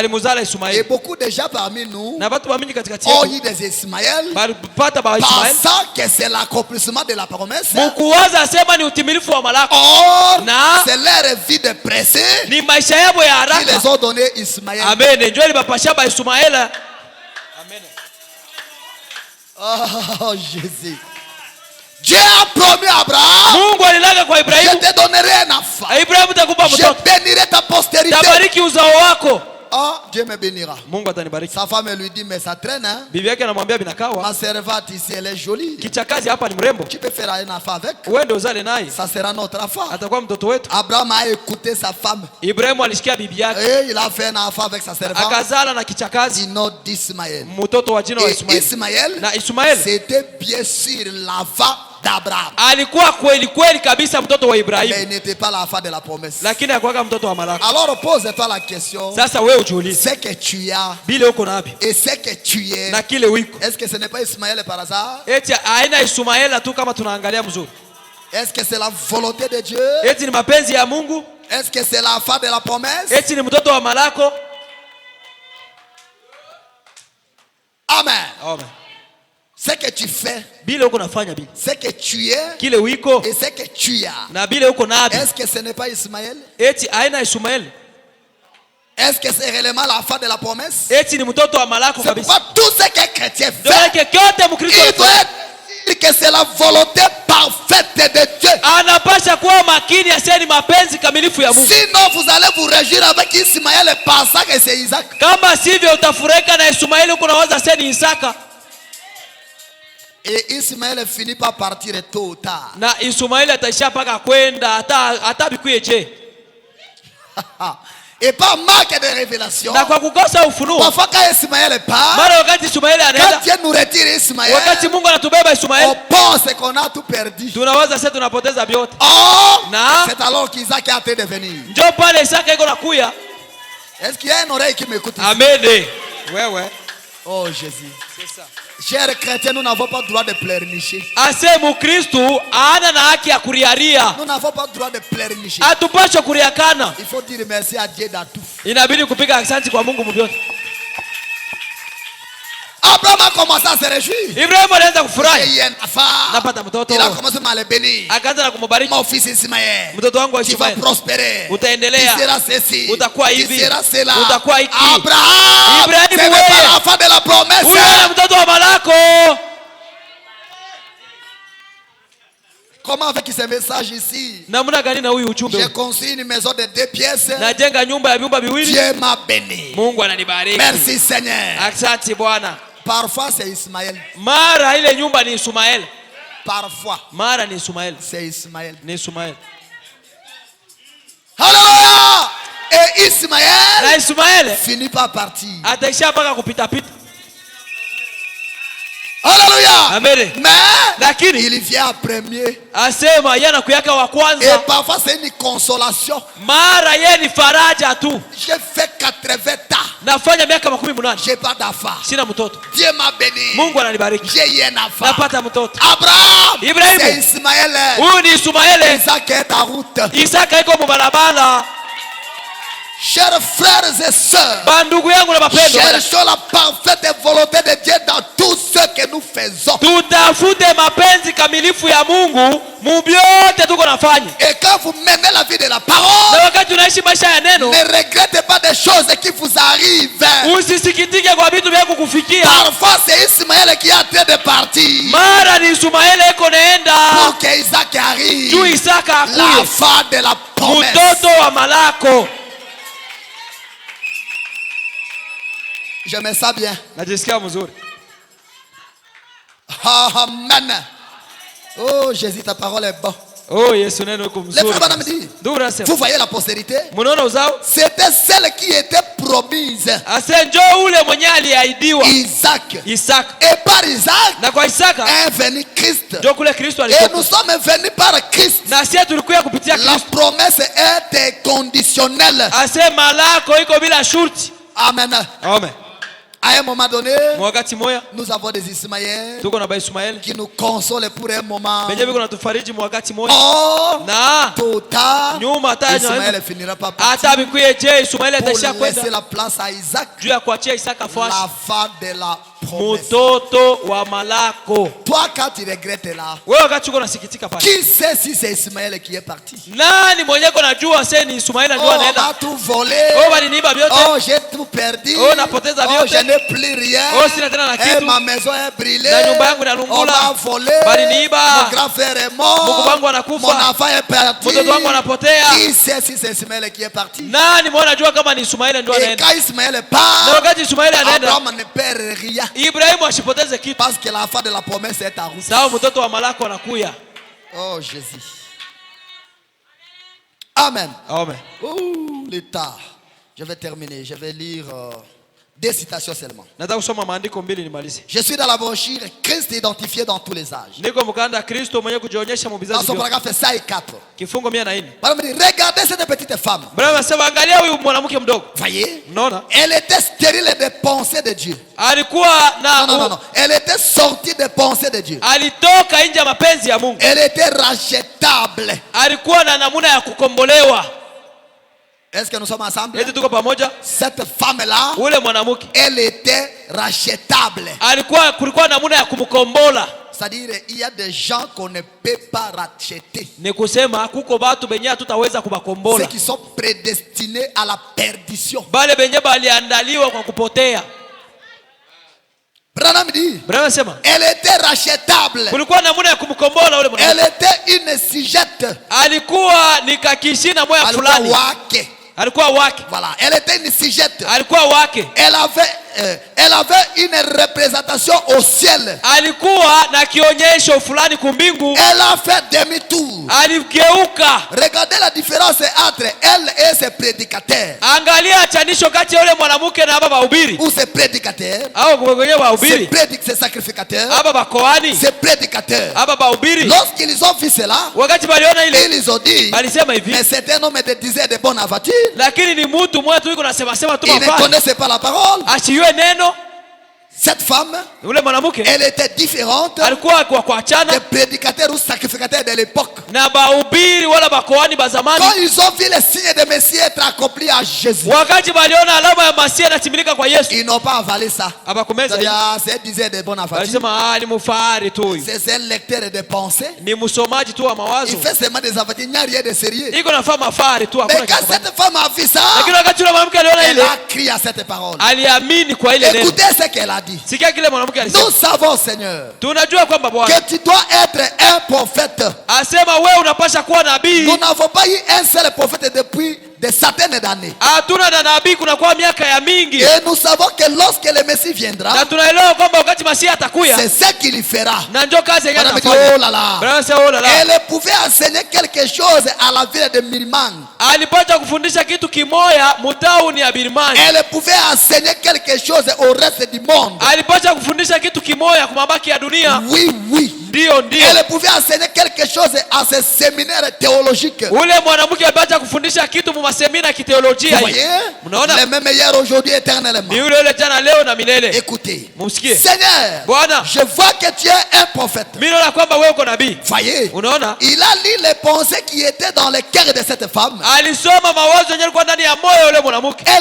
A: Et beaucoup de gens parmi nous ont eu des Ismaël, pensant que c'est l'accomplissement de la promesse. Or, c'est leur vie de pressé qui les ont donné Ismaël. Amen. Oh Jésus. Dieu a promis à Abraham, je te donnerai un enfant. Je bénirai ta postérité. Oh, Dieu me bénira. Sa femme lui dit, mais ça traîne, hein? Ma servante ici, elle est jolie. Tu peux faire un enfant avec. Ça sera notre enfant. Abraham a écouté sa femme. Et il a fait un enfant avec sa servante. Du nom d'Ismaël. Et Ismaël, c'était bien sûr l'enfant d'Abraham. Mais il n'était pas l'enfant de la promesse. Alors pose-toi la question. C'est que tu as et c'est que tu es. Est-ce que ce n'est pas Ismaël par hasard? Est-ce que c'est la volonté de Dieu? Est-ce que c'est l'enfant de la promesse? Amen. Ce que tu fais, ce que tu es et ce que tu as. Est-ce que ce n'est pas Ismaël? Est-ce que c'est réellement l'enfant de la promesse? C'est pourquoi tout ce que chrétien fait, il doit être que c'est la volonté parfaite de Dieu.
B: Anapasha kuwa makini aseni mapenzi kamilifu ya Mungu.
A: Sinon vous allez vous réjouir avec Ismaël pensant que c'est Isaac.
B: Kama sivyo utafurika na Ismaeli uko nawaza aseni Isaka.
A: Et Ismaël finit par partir tôt ou tard.
B: Na Ismaeli ataisha paka kwenda hata bikuye je.
A: Et pas manque de révélation.
B: Na kwa kukosa ufunuo.
A: Parfois quand Ismaël part,
B: mara wakati Ismaeli anaenda,
A: quand Dieu nous retire Ismaël,
B: wakati Mungu anatubeba Ismaeli,
A: on pense qu'on a tout perdu.
B: Tunawaza sasa tunapoteza vyote.
A: C'est alors qu'Isaac est en train de venir.
B: Njoo pale Isaka iko nakuya.
A: Est-ce qu'il y a une oreille qui m'écoute?
B: Amen. Ouais.
A: Oh Jésus.
B: C'est ça.
A: Chers chrétiens, nous n'avons pas le droit de pleurnicher.
B: Ase mukristu ana na haki ya kuriaria.
A: Nous n'avons pas le droit de pleurnicher.
B: Atupashe kuriakana.
A: Il faut dire merci à Dieu dans tout.
B: Inabidi kupiga asante kwa Mungu mbyote.
A: Abraham a commencé à se réjouir.
B: Ibrahim alianza kufurahi.
A: Napata mtoto. Il a commencé à le bénir.
B: Akaanza na kumbariki.
A: Mon fils Ismaël.
B: Mtoto wangu
A: Ismaël. Tu vas prospérer.
B: Utaendelea.
A: Tu seras ceci.
B: Utakuwa hivi.
A: Tu seras cela.
B: Utakuwa hiki.
A: Abraham.
B: Ibrahim
A: c'est pas l'enfant de la promesse.
B: Wewe mtoto wa malako.
A: Comment avec ce message ici?
B: Namna gani na huyu ujumbe?
A: J'ai construit une maison de 2 pièces.
B: Najenga nyumba ya vyumba viwili.
A: Dieu m'a béni.
B: Mungu ananibariki.
A: Merci Seigneur.
B: Asante Bwana.
A: Parfois c'est Ismaël.
B: Mara ile nyumba ni Ismael.
A: Parfois.
B: Mara ni Ismael.
A: C'est Ismaël.
B: Ni Ismael.
A: Alléluia. Et Ismaël.
B: Na Ismael
A: finit par partir.
B: Ataisha mpaka kupita pita.
A: Alléluia.
B: Amen.
A: Mais
B: lakini
A: il vient en premier.
B: Asema yeye anakuyaka wa kwanza.
A: Et parfois c'est une consolation.
B: Mara yeye ni faraja tu.
A: J'ai fait 80 ans.
B: Nafanya miaka 18.
A: J'ai pas d'enfant.
B: Sina mtoto.
A: Dieu m'a béni.
B: Mungu ananibariki.
A: J'ai eu un enfant.
B: Napata mtoto.
A: Abraham.
B: Ibrahim.
A: C'est Ismaël.
B: Huyu ni Ismael.
A: Isaac est en route.
B: Isaka iko mubarabara.
A: Chers frères et sœurs,
B: bandugu yangu na mapendo,
A: cherchons la parfaite volonté de Dieu dans tout ce que nous faisons.
B: Tutafute mapenzi kamilifu ya Mungu mubyote tuko nafanya.
A: Et quand vous menez la vie de la parole,
B: na wakati unaishi maisha ya neno,
A: ne regrettez pas des choses qui vous arrivent.
B: Usisikitike kwa vitu vya kukufikia.
A: Parfois c'est Ismaël qui est en train de partir.
B: Mara ni Ismael iko naenda.
A: Pour que Isaac arrive.
B: Juu Isaka akuye.
A: L'enfant de la promesse.
B: Mtoto wa malako.
A: Je me sens bien.
B: Najisikia mzuri.
A: Amen. Oh Jésus, ta parole est bonne.
B: Oh Yesu neno iko mzuri.
A: Vous voyez la postérité?
B: Munaona uzao?
A: C'était celle qui était promise.
B: Ase njoo ule mwenye aliahidiwa.
A: Isaac.
B: Isaac.
A: Et par Isaac,
B: na kwa Isaka
A: est venu Christ.
B: Njoo kule Kristo alitoka.
A: Et nous sommes venus par Christ.
B: Na sisi tulikuwa kupitia Kristo.
A: La promesse est conditionnelle.
B: Ase malako iko bila shurti.
A: Amen.
B: Amen.
A: À un moment donné,
B: nous
A: avons des Ismaël
B: qui
A: nous consolent pour un moment.
B: Oh,
A: tôt ou tard, Ismaël finira par partir pour laisser la place à Isaac, l'enfant de la promesse. Toi, quand tu regrettes là, qui sait si c'est Ismaël qui est parti? On m'a tout volé. Oh, j'ai tout perdu. Oh, je n'ai plus rien. Et ma maison est brûlée. On m'a volé. Mon grand frère est mort. Mon enfant est parti. Qui sait si c'est Ismaël qui est parti? Et quand Ismaël part, Abraham ne perd rien. Parce que l'enfant de la promesse est en route. Oh Jésus. Amen.
B: Amen.
A: L'état. Je vais terminer. Je vais lire 2 citations seulement. Je suis dans la brochure Christ identifié dans tous les âges. Dans son paragraphe 5 et 4. Regardez cette petite femme. Voyez, elle était stérile des pensées de Dieu. Non. Elle était sortie des pensées de Dieu. Elle était rachetable. Est-ce que nous sommes ensemble? Cette femme-là, elle était rachetable. C'est-à-dire, il y a des gens qu'on ne peut pas racheter. Ceux qui sont prédestinés à la perdition. Branham dit,
B: sema,
A: elle était rachetable.
B: kulikuwa namna ya kumkombola ule mwanamke.
A: Elle était une sujette.
B: Alikuwa ni kakishina moya fulani. Alikuwa wake.
A: Voilà, elle était une sujette.
B: Alikuwa wake.
A: Elle avait une représentation au ciel.
B: Alikuwa na kionyesho fulani kumbingu.
A: Elle a fait demi-tour.
B: Aligeuka.
A: Regardez la différence entre elle et ses prédicateurs.
B: Angalia chanisho kati ya yule mwanamke na aba bahubiri.
A: Ou ses prédicateurs.
B: Au kwenye bahubiri.
A: Ses sacrificateurs.
B: Aba bakoani.
A: Ses prédicateurs.
B: Aba bahubiri.
A: Lorsqu'ils ont vu cela,
B: wakati baliona ile,
A: ils ont dit,
B: balisema hivi,
A: mais c'est un homme de disait de bonne aventure.
B: Lakini ni mtu mmoja tu yuko nasema sema tu
A: mafanya. Il ne connaissait pas la parole.
B: Asiyue neno.
A: Cette femme,
B: elle
A: était différente
B: des
A: prédicateurs ou sacrificateurs de l'époque.
B: Quand
A: ils ont vu les signes de Messie être accomplis à Jésus, ils n'ont pas avalé ça. C'est disait de bonne aventure. C'est un lecteur de pensée. Il fait seulement des aventures, il n'y a rien de sérieux. Mais quand cette femme a vu ça, elle a crié à cette parole. Écoutez ce qu'elle a dit. Nous savons, Seigneur, que tu dois être un prophète. Nous n'avons pas eu un seul prophète depuis des centaines d'années. Et nous savons que lorsque le Messie viendra, c'est ce qu'il fera. Oh là là. Elle pouvait enseigner quelque chose à la ville de Birman. Elle pouvait enseigner quelque chose au reste du monde. Oui, oui. Elle pouvait enseigner quelque chose à ces séminaires théologiques. Vous voyez, les mêmes hier, aujourd'hui, éternellement. Écoutez, Seigneur, je vois que tu es un prophète. Voyez, il a lu les pensées qui étaient dans le cœur de cette femme. Elle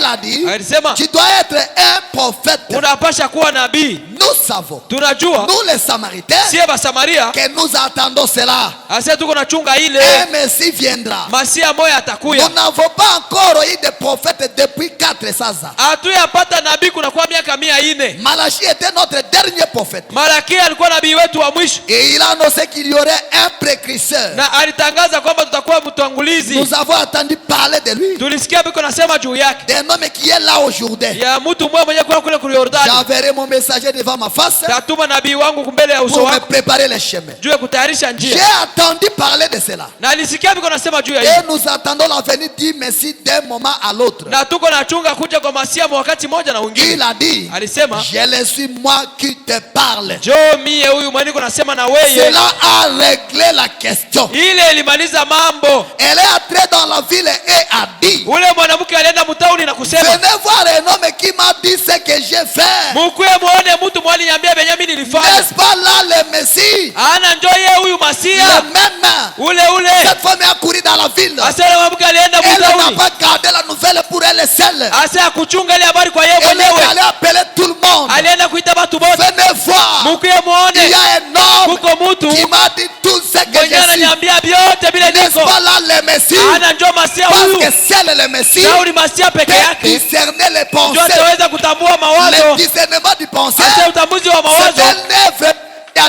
A: a dit, tu dois être un prophète. Nous savons, nous les Samaritains, que nous attendons cela. Un Messie viendra. Nous n'avons pas encore eu de prophète depuis 400 ans. Malachie était notre dernier prophète. Et il a annoncé qu'il y aurait un précurseur. Nous avons entendu parler de lui. D'un homme qui est là aujourd'hui. J'enverrai mon messager devant ma face pour me préparer les chemins. J'ai entendu parler de cela. Et nous attendons la venue du Messie d'un moment à l'autre. Il a dit, je le suis moi qui te parle. Cela a réglé la question. Elle est entrée dans la ville et a dit, venez voir un homme qui m'a dit ce que j'ai fait. N'est-ce pas là le Messie? Le même. Cette femme a couru dans la ville. Elle n'a pas gardé la nouvelle pour elle seule. Elle est allée appeler tout le monde. Venez voir. Il y a un homme qui m'a dit tout ce que j'ai dit. N'est-ce pas là le Messie? Parce que seul le Messie peut discerner les pensées. Le discernement du pensée, c'est un œuvre. C'est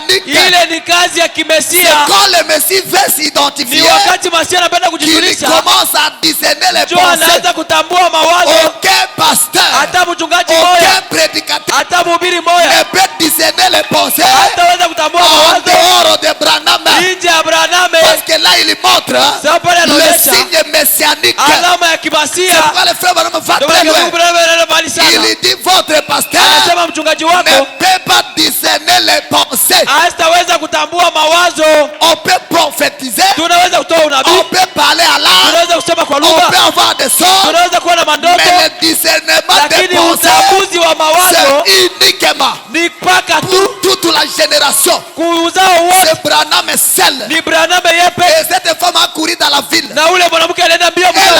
A: quand le Messie veut s'identifier qu'il commence à discerner les pensées. Aucun pasteur, aucun prédicateur ne peut discerner les pensées en dehors de Branham. Parce que là il montre le signe messianique. C'est pourquoi le frère Branham va très loin. Il dit votre pasteur ne peut pas discerner les pensées. On peut prophétiser, on peut parler à l'âme, on peut avoir des sorts, mais le discernement des pensées, c'est uniquement pour toute la génération. C'est Branham seul. Et cette femme a couru dans la ville. Elle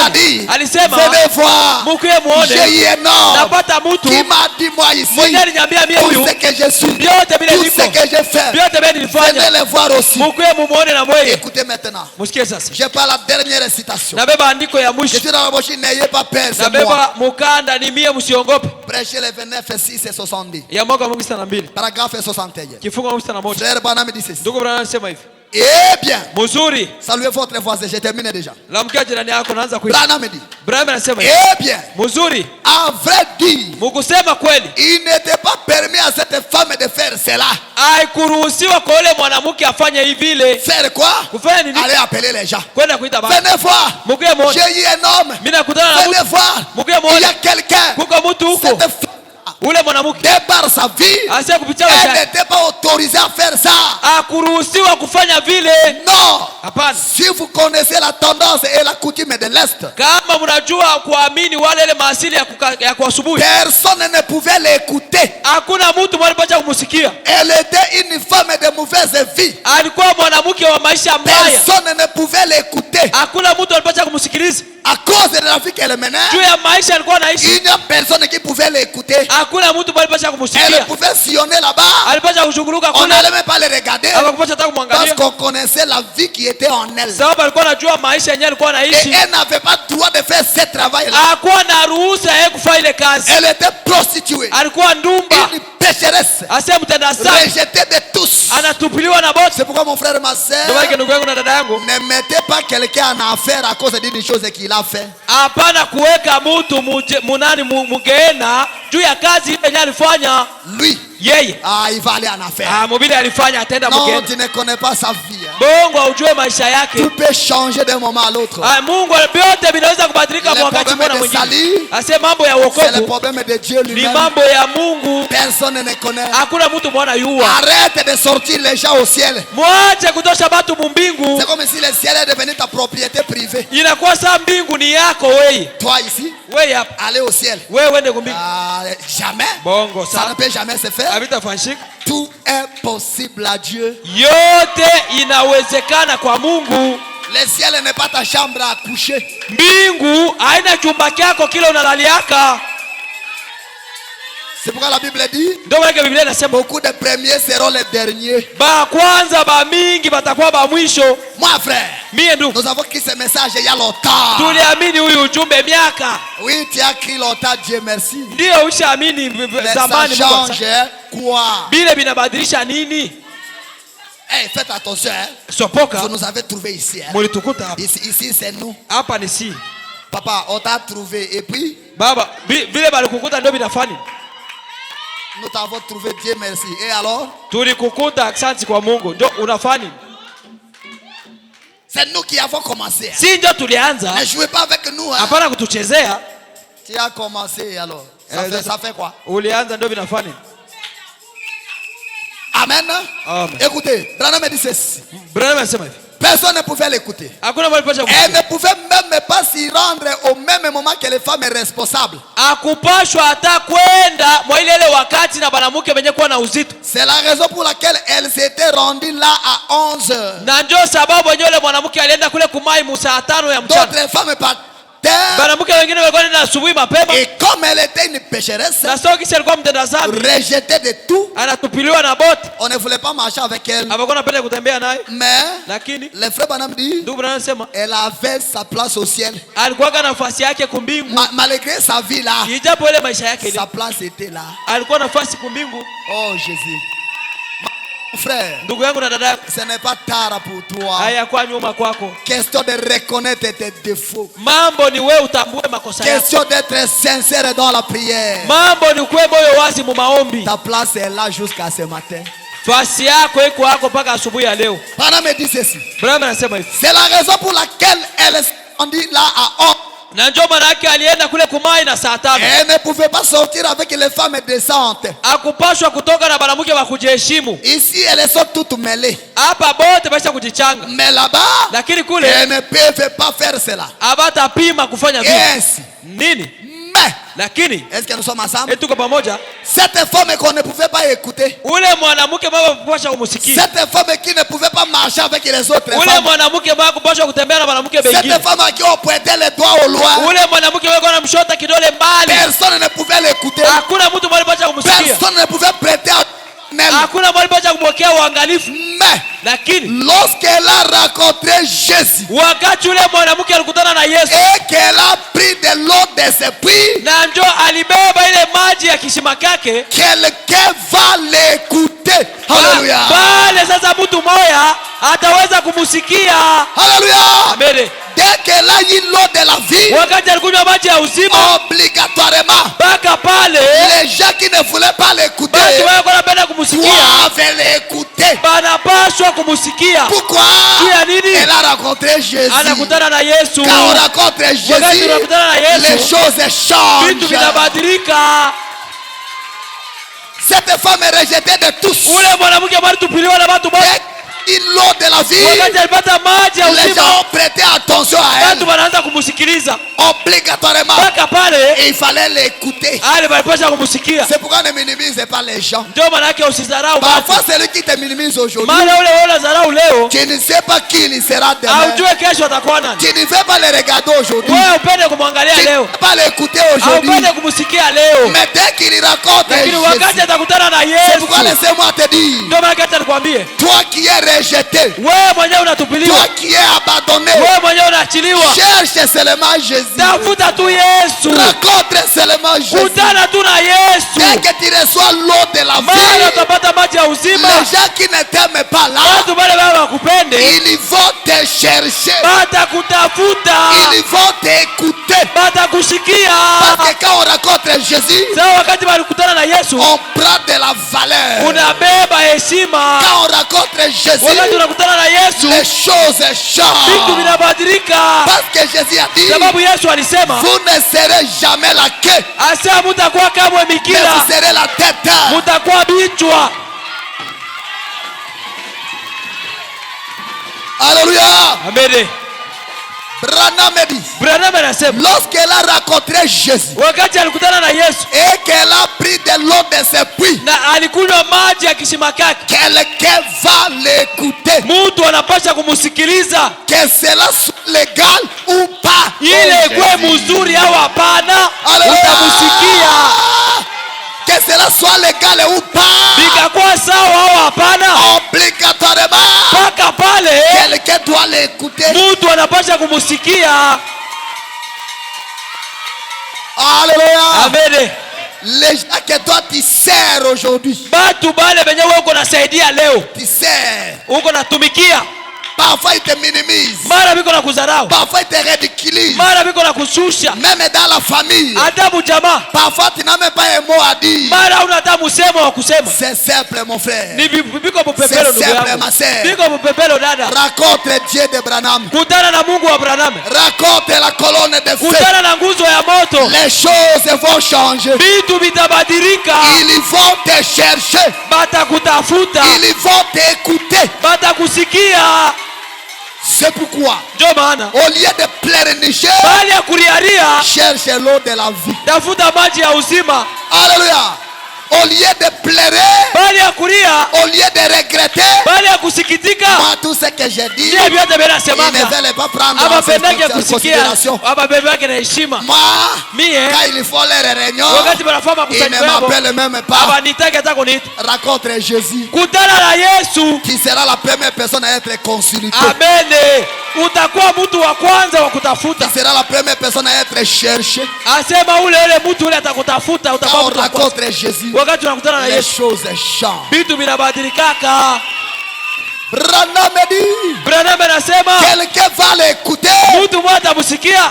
A: a dit,
B: alisema
A: venez voir,
B: mukuye muone,
A: j'ai eu un homme
B: napata mtu
A: qui m'a dit moi ici
B: mwenye aliniambia mimi
A: tout
B: huyu
A: ce que je suis,
B: vyote vile
A: tout
B: niko,
A: ce que je fais,
B: vyote vile nilifanya,
A: venez le voir aussi.
B: mukuye mumuone na mweye.
A: Écoutez maintenant,
B: Musikie sasa,
A: je parle la dernière citation.
B: nabeba andiko ya
A: Je
B: mwisho,
A: suis dans la machine, n'ayez pas peur, c'est moi.
B: nabeba mukanda ni mie, msiongope.
A: Prêchez le 29, 6 et 70.
B: Ya mwaka wa 62
A: Paragraphe 61.
B: kifungu 61.
A: Frère Branham dit ceci.
B: Ndugu Branham anasema hivi,
A: Eh bien,
B: mzuri,
A: saluez votre voisin, je termine déjà.
B: lamkia jirani yako, naanza kuishi.
A: Branham dit,
B: Branham anasema hivi,
A: eh bien,
B: mzuri,
A: à vrai dire,
B: mukusema kweli,
A: il n'était pas permis à cette femme de faire cela.
B: haikuruhusiwa kwa yule mwanamke afanye hivi vile.
A: Faire quoi?
B: Kufanya nini?
A: Aller appeler les gens.
B: Kwenda kuita baba.
A: Venez voir.
B: Mukuye muone.
A: J'ai eu un homme.
B: Mimi nakutana na
A: Venez
B: mtu.
A: voir.
B: Mukuye
A: Il y
B: muone.
A: a quelqu'un.
B: Kuko mtu huko.
A: Cette femme,
B: Ule mwanamke
A: de par sa vie,
B: asa kupitia
A: elle
B: maisha,
A: n'était pas autorisée à faire ça.
B: hakuruhusiwa kufanya vile.
A: Non.
B: Hapana.
A: Si vous connaissez la tendance et la coutume de l'Est,
B: Kama mnajua kuamini wale ile maasili ya kuasubuhi,
A: personne ne pouvait l'écouter.
B: hakuna mtu mmoja alipata kumsikia.
A: Elle était une femme de mauvaise vie.
B: Alikuwa mwanamke wa maisha mbaya.
A: Personne ne pouvait l'écouter.
B: Hakuna mtu alipata kumsikiliza.
A: À cause de la vie qu'elle menait,
B: Juu ya maisha alikuwa anaishi,
A: il n'y a personne qui pouvait l'écouter.
B: hakuna mtu alipata
A: Elle
B: kumsikia.
A: pouvait sillonner là-bas.
B: Alipata kushughulikia
A: On
B: kule,
A: n'allait même pas les regarder
B: akakupata hata
A: parce
B: kumwangalia.
A: qu'on connaissait la vie qui était en elle.
B: Sababu alikuwa anajua maisha yenyewe alikuwa
A: Et
B: anaishi.
A: elle n'avait pas le droit de faire ce travail-là.
B: Hakuwa na ruhusa ya kufanya ile kazi.
A: Elle était prostituée,
B: Alikuwa ndumba,
A: une pécheresse,
B: ase mtenda dhambi,
A: rejetée de tous.
B: anatupiliwa na bote.
A: C'est pourquoi mon frère et ma
B: Ndio maana
A: soeur,
B: ndugu yangu na dada yangu,
A: ne mettez pas quelqu'un en affaire à cause d'une chose qu'il a fait.
B: hapana kuweka mtu munani mugeena juu ya kazi ile yenyewe alifanya
A: Lui,
B: yeye.
A: il va aller en affaire.
B: Mubili alifanya atenda
A: Non,
B: mugeena.
A: tu ne connais pas sa vie.
B: Bongo haujue maisha yake.
A: Tout peut changer d'un moment à l'autre.
B: Mungu vyote vinaweza kubadilika
A: Le
B: wakati
A: problème
B: mmoja
A: de
B: mwingine.
A: salut,
B: Ase mambo ya
A: c'est le
B: wokovu
A: problème de Dieu
B: ni
A: lui-même.
B: mambo ya Mungu,
A: Personne ne connaît.
B: hakuna mtu mwana yua.
A: Arrête de sortir les gens au ciel.
B: Mwache kutosha batu mumbingu.
A: C'est comme si le ciel est devenu ta propriété privée.
B: Inakuwa saa mbingu ni yako wewe.
A: Toi ici,
B: Wewe hapa.
A: aller au ciel.
B: Wewe wende kumbingu.
A: Jamais.
B: Bongo
A: Ça ne
B: sana.
A: peut jamais se faire.
B: Havitafanyika.
A: Tout est possible à Dieu.
B: Yote inawezekana kwa Mungu.
A: Le ciel n'est pas ta chambre à coucher.
B: Mbingu haina chumba chako kile unalaliaka.
A: C'est pourquoi la Bible dit,
B: Ndio maana Biblia inasema
A: beaucoup de premiers seront les derniers.
B: ba kwanza ba mingi batakuwa ba mwisho.
A: Moi frère,
B: Mie ndugu,
A: nous avons écrit ce message il y a longtemps.
B: tuliamini huyu ujumbe miaka.
A: Oui, tu as écrit longtemps, Dieu merci.
B: Ndio ushaamini
A: Mais
B: zamani
A: ça
B: Mungu.
A: change quoi?
B: Bile binabadilisha nini?
A: Hey, faites attention, hein.
B: Sopoka
A: Vous nous avez trouvé ici. Hein.
B: mulitukuta hapa.
A: Ici c'est nous.
B: Hapa ni si.
A: Papa, on t'a trouvé. Et puis,
B: Baba, vile balikukuta ndio binafanya.
A: nous t'avons trouvé, Dieu merci. Et alors?
B: Tulikukuta, asante kwa Mungu. Ndio unafanya.
A: C'est nous qui avons commencé. Hein.
B: Si ndio tulianza.
A: Ne jouez pas avec nous. Hein.
B: Hapana kutuchezea.
A: Tu as commencé alors. Ça fait quoi?
B: Ulianza ndio binafanya.
A: Amen.
B: Amen.
A: Écoutez, Branham me dit ceci.
B: Branham anasema hivi.
A: Personne ne pouvait l'écouter.
B: Hakuna mali pasha
A: Elle ne pouvait même pas s'y rendre au même moment que les femmes responsables.
B: akupashwa hata kwenda mwa ile wakati na banamuke benye kuwa na uzito.
A: C'est la raison pour laquelle elle s'était rendue là à 11h.
B: Na ndio sababu wenyewe yule mwanamke alienda kule kumai saa 5 ya mchana.
A: D'autres femmes partaient.
B: Banamuke wengine walikuwa wanaenda asubuhi mapema.
A: Et comme elle était une pécheresse,
B: Na sio kisa alikuwa mtenda dhambi,
A: rejetée de tout,
B: anatupiliwa na bote.
A: on ne voulait pas marcher avec elle.
B: Hapakuwa anapenda kutembea naye.
A: Mais
B: Lakini
A: le frère Branham dit,
B: ndugu Branham anasema
A: elle avait sa place au ciel.
B: alikuwa na nafasi yake kumbingu.
A: Malgré sa vie là,
B: Ijapo ile maisha yake ile,
A: sa place était là.
B: alikuwa na nafasi kumbingu.
A: Oh Jésus. Frère,
B: Ndugu yangu na dada,
A: ce n'est pas tard pour toi.
B: haya kwa nyuma kwako.
A: Question de reconnaître tes défauts.
B: Mambo ni wewe utambue makosa yako.
A: Question d'être sincère dans la prière.
B: Mambo ni kuwe moyo wazi mu maombi.
A: Ta place est là jusqu'à ce matin.
B: Fasi yako iko hapo mpaka asubuhi ya leo.
A: Branham me dit ceci.
B: Branham anasema hivi.
A: C'est la raison pour laquelle elle s'est rendue là à 11.
B: Na njoo maana yake alienda kule kumai na saa 5.
A: Elle ne pouvait pas sortir avec les femmes décentes.
B: Akupashwa kutoka na banamuke wa kujiheshimu.
A: Ici, elles sont toutes mêlées.
B: Hapa bote basha kujichanga.
A: Mais là-bas,
B: Lakini kule
A: elles ne peuvent pas faire cela.
B: abata pima kufanya
A: Et
B: vile.
A: ainsi,
B: Nini?
A: mais
B: Lakini
A: est-ce que nous sommes ensemble?
B: Tuko pamoja.
A: Cette femme qu'on ne pouvait pas écouter.
B: Ule mwanamke baba kupasha kumsikia.
A: Cette femme qui ne pouvait pas marcher avec les autres femmes.
B: Ule mwanamke baba kupasha kutembea na mwanamke mwingine.
A: Cette femme qui a pointé les doigts au loin.
B: Ule mwanamke wako anamshota kidole mbali.
A: Personne ne pouvait l'écouter.
B: Hakuna mtu mmoja kupasha kumsikia.
A: Personne ne pouvait prêter attention.
B: Hakuna mmoja kupasha kumwekea uangalifu.
A: Mais
B: lakini
A: lorsqu'elle a rencontré Jésus,
B: wakati ule mwanamke alikutana na Yesu,
A: et qu'elle a pris de l'eau de ses puits,
B: na ndio alibeba ile maji ya kisima kake,
A: quelqu'un va l'écouter. Haleluya.
B: Pale sasa mtu moya ataweza kumusikia.
A: Haleluya.
B: Amen.
A: Dès qu'elle a eu l'eau de la vie,
B: wakati alikunywa maji ya uzima,
A: obligatoirement,
B: baka pale
A: les gens qui ne voulaient pas l'écouter,
B: doivent
A: l'écouter.
B: Banapaswa kumusikia.
A: Pourquoi?
B: nini?
A: Elle a rencontré Jésus.
B: Anakutana na Yesu.
A: Quand on rencontre Jésus, les choses changent.
B: Vitu vinabadilika.
A: Cette femme est rejetée de tous.
B: Ule mwanamke alitupiliwa na watu wote.
A: L'eau de la vie, les gens ont prêté attention à elle. Obligatoirement, il fallait l'écouter. C'est pourquoi on ne minimise pas les gens. Parfois celui qui te minimise aujourd'hui, tu ne sais pas qui il sera demain. Tu ne veux pas le regarder aujourd'hui, tu ne veux pas l'écouter aujourd'hui. Mais dès qu'il rencontre Jésus, c'est pourquoi laissez-moi te dire, toi qui es rejeté, toi qui es abandonné, cherche seulement Jésus, rencontre seulement Jésus. Dès que tu reçois l'eau de la vie, les gens qui ne t'aiment pas là, ils vont te chercher, ils vont t'écouter. Parce que quand on rencontre Jésus, on prend de la valeur. Quand on rencontre Jésus, les choses changent. Parce que Jésus a dit, vous ne serez jamais la queue, mais vous serez la tête. Alléluia.
B: Amen.
A: Branham dit, lorsqu'elle a rencontré Jésus et qu'elle a pris de l'eau de ses puits, quelqu'un va l'écouter, que cela soit légal ou pas. Que cela soit légal ou pas, obligatoirement, quelqu'un doit l'écouter. Alléluia.
B: Amen.
A: Les gens que toi tu sers aujourd'hui, tu sers. Parfois ils te minimisent, parfois ils te ridiculisent, même dans la famille. Parfois tu n'as même pas un mot à dire. C'est simple mon frère, c'est simple ma soeur. Rencontre Dieu de Branham, rencontre la colonne de feu, les choses vont changer. Ils vont te chercher, ils vont t'écouter. C'est pourquoi, au lieu de pleurnicher, cherche l'eau de la vie. Alléluia. Au lieu de pleurer, au lieu de regretter, moi tout ce que j'ai dit, ils ne veulent pas prendre en considération. Moi, quand il faut les réunions, ils ne m'appellent même pas. Rencontre Jésus, qui sera la première personne à être consultée, qui sera la première personne à être cherchée. Quand on rencontre Jésus, les choses changent. Branham dit, quelqu'un va l'écouter,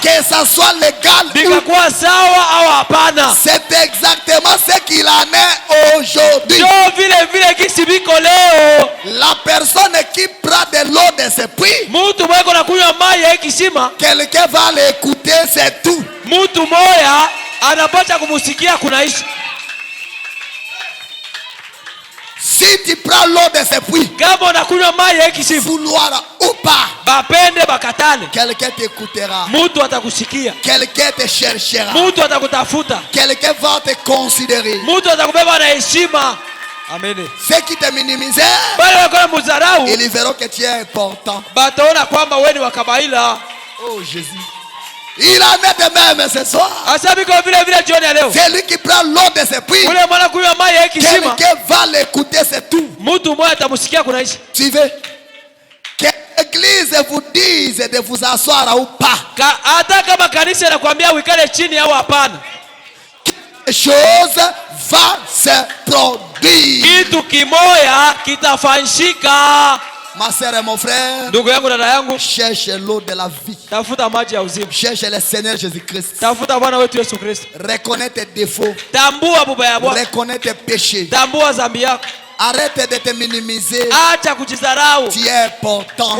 A: que ça soit légal ou c'est exactement ce qu'il en est aujourd'hui. La personne qui prend de l'eau de ses puits, quelqu'un va l'écouter, c'est tout. Si Si tu prends l'eau de ce puits, vouloir ou pas, quelqu'un t'écoutera. Quelqu'un te cherchera. Quelqu'un va te considérer.
B: Amen.
A: Ceux qui te minimisent, ils verront que tu es important. Oh Jésus. Il en est de même ce soir. C'est lui qui prend l'eau de ce puits. Quelqu'un va l'écouter, c'est tout. Suivez. Que l'église vous dise de vous asseoir ou pas. Quelque chose va se produire. Ma soeur et mon frère, cherche l'eau de la vie. Cherche le Seigneur Jésus-Christ. Reconnais tes défauts. Reconnais tes péchés. Arrête de te minimiser. Tu es important.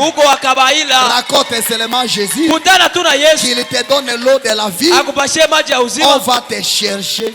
A: Raconte seulement Jésus. Qu'il te donne l'eau de la vie. On va te chercher.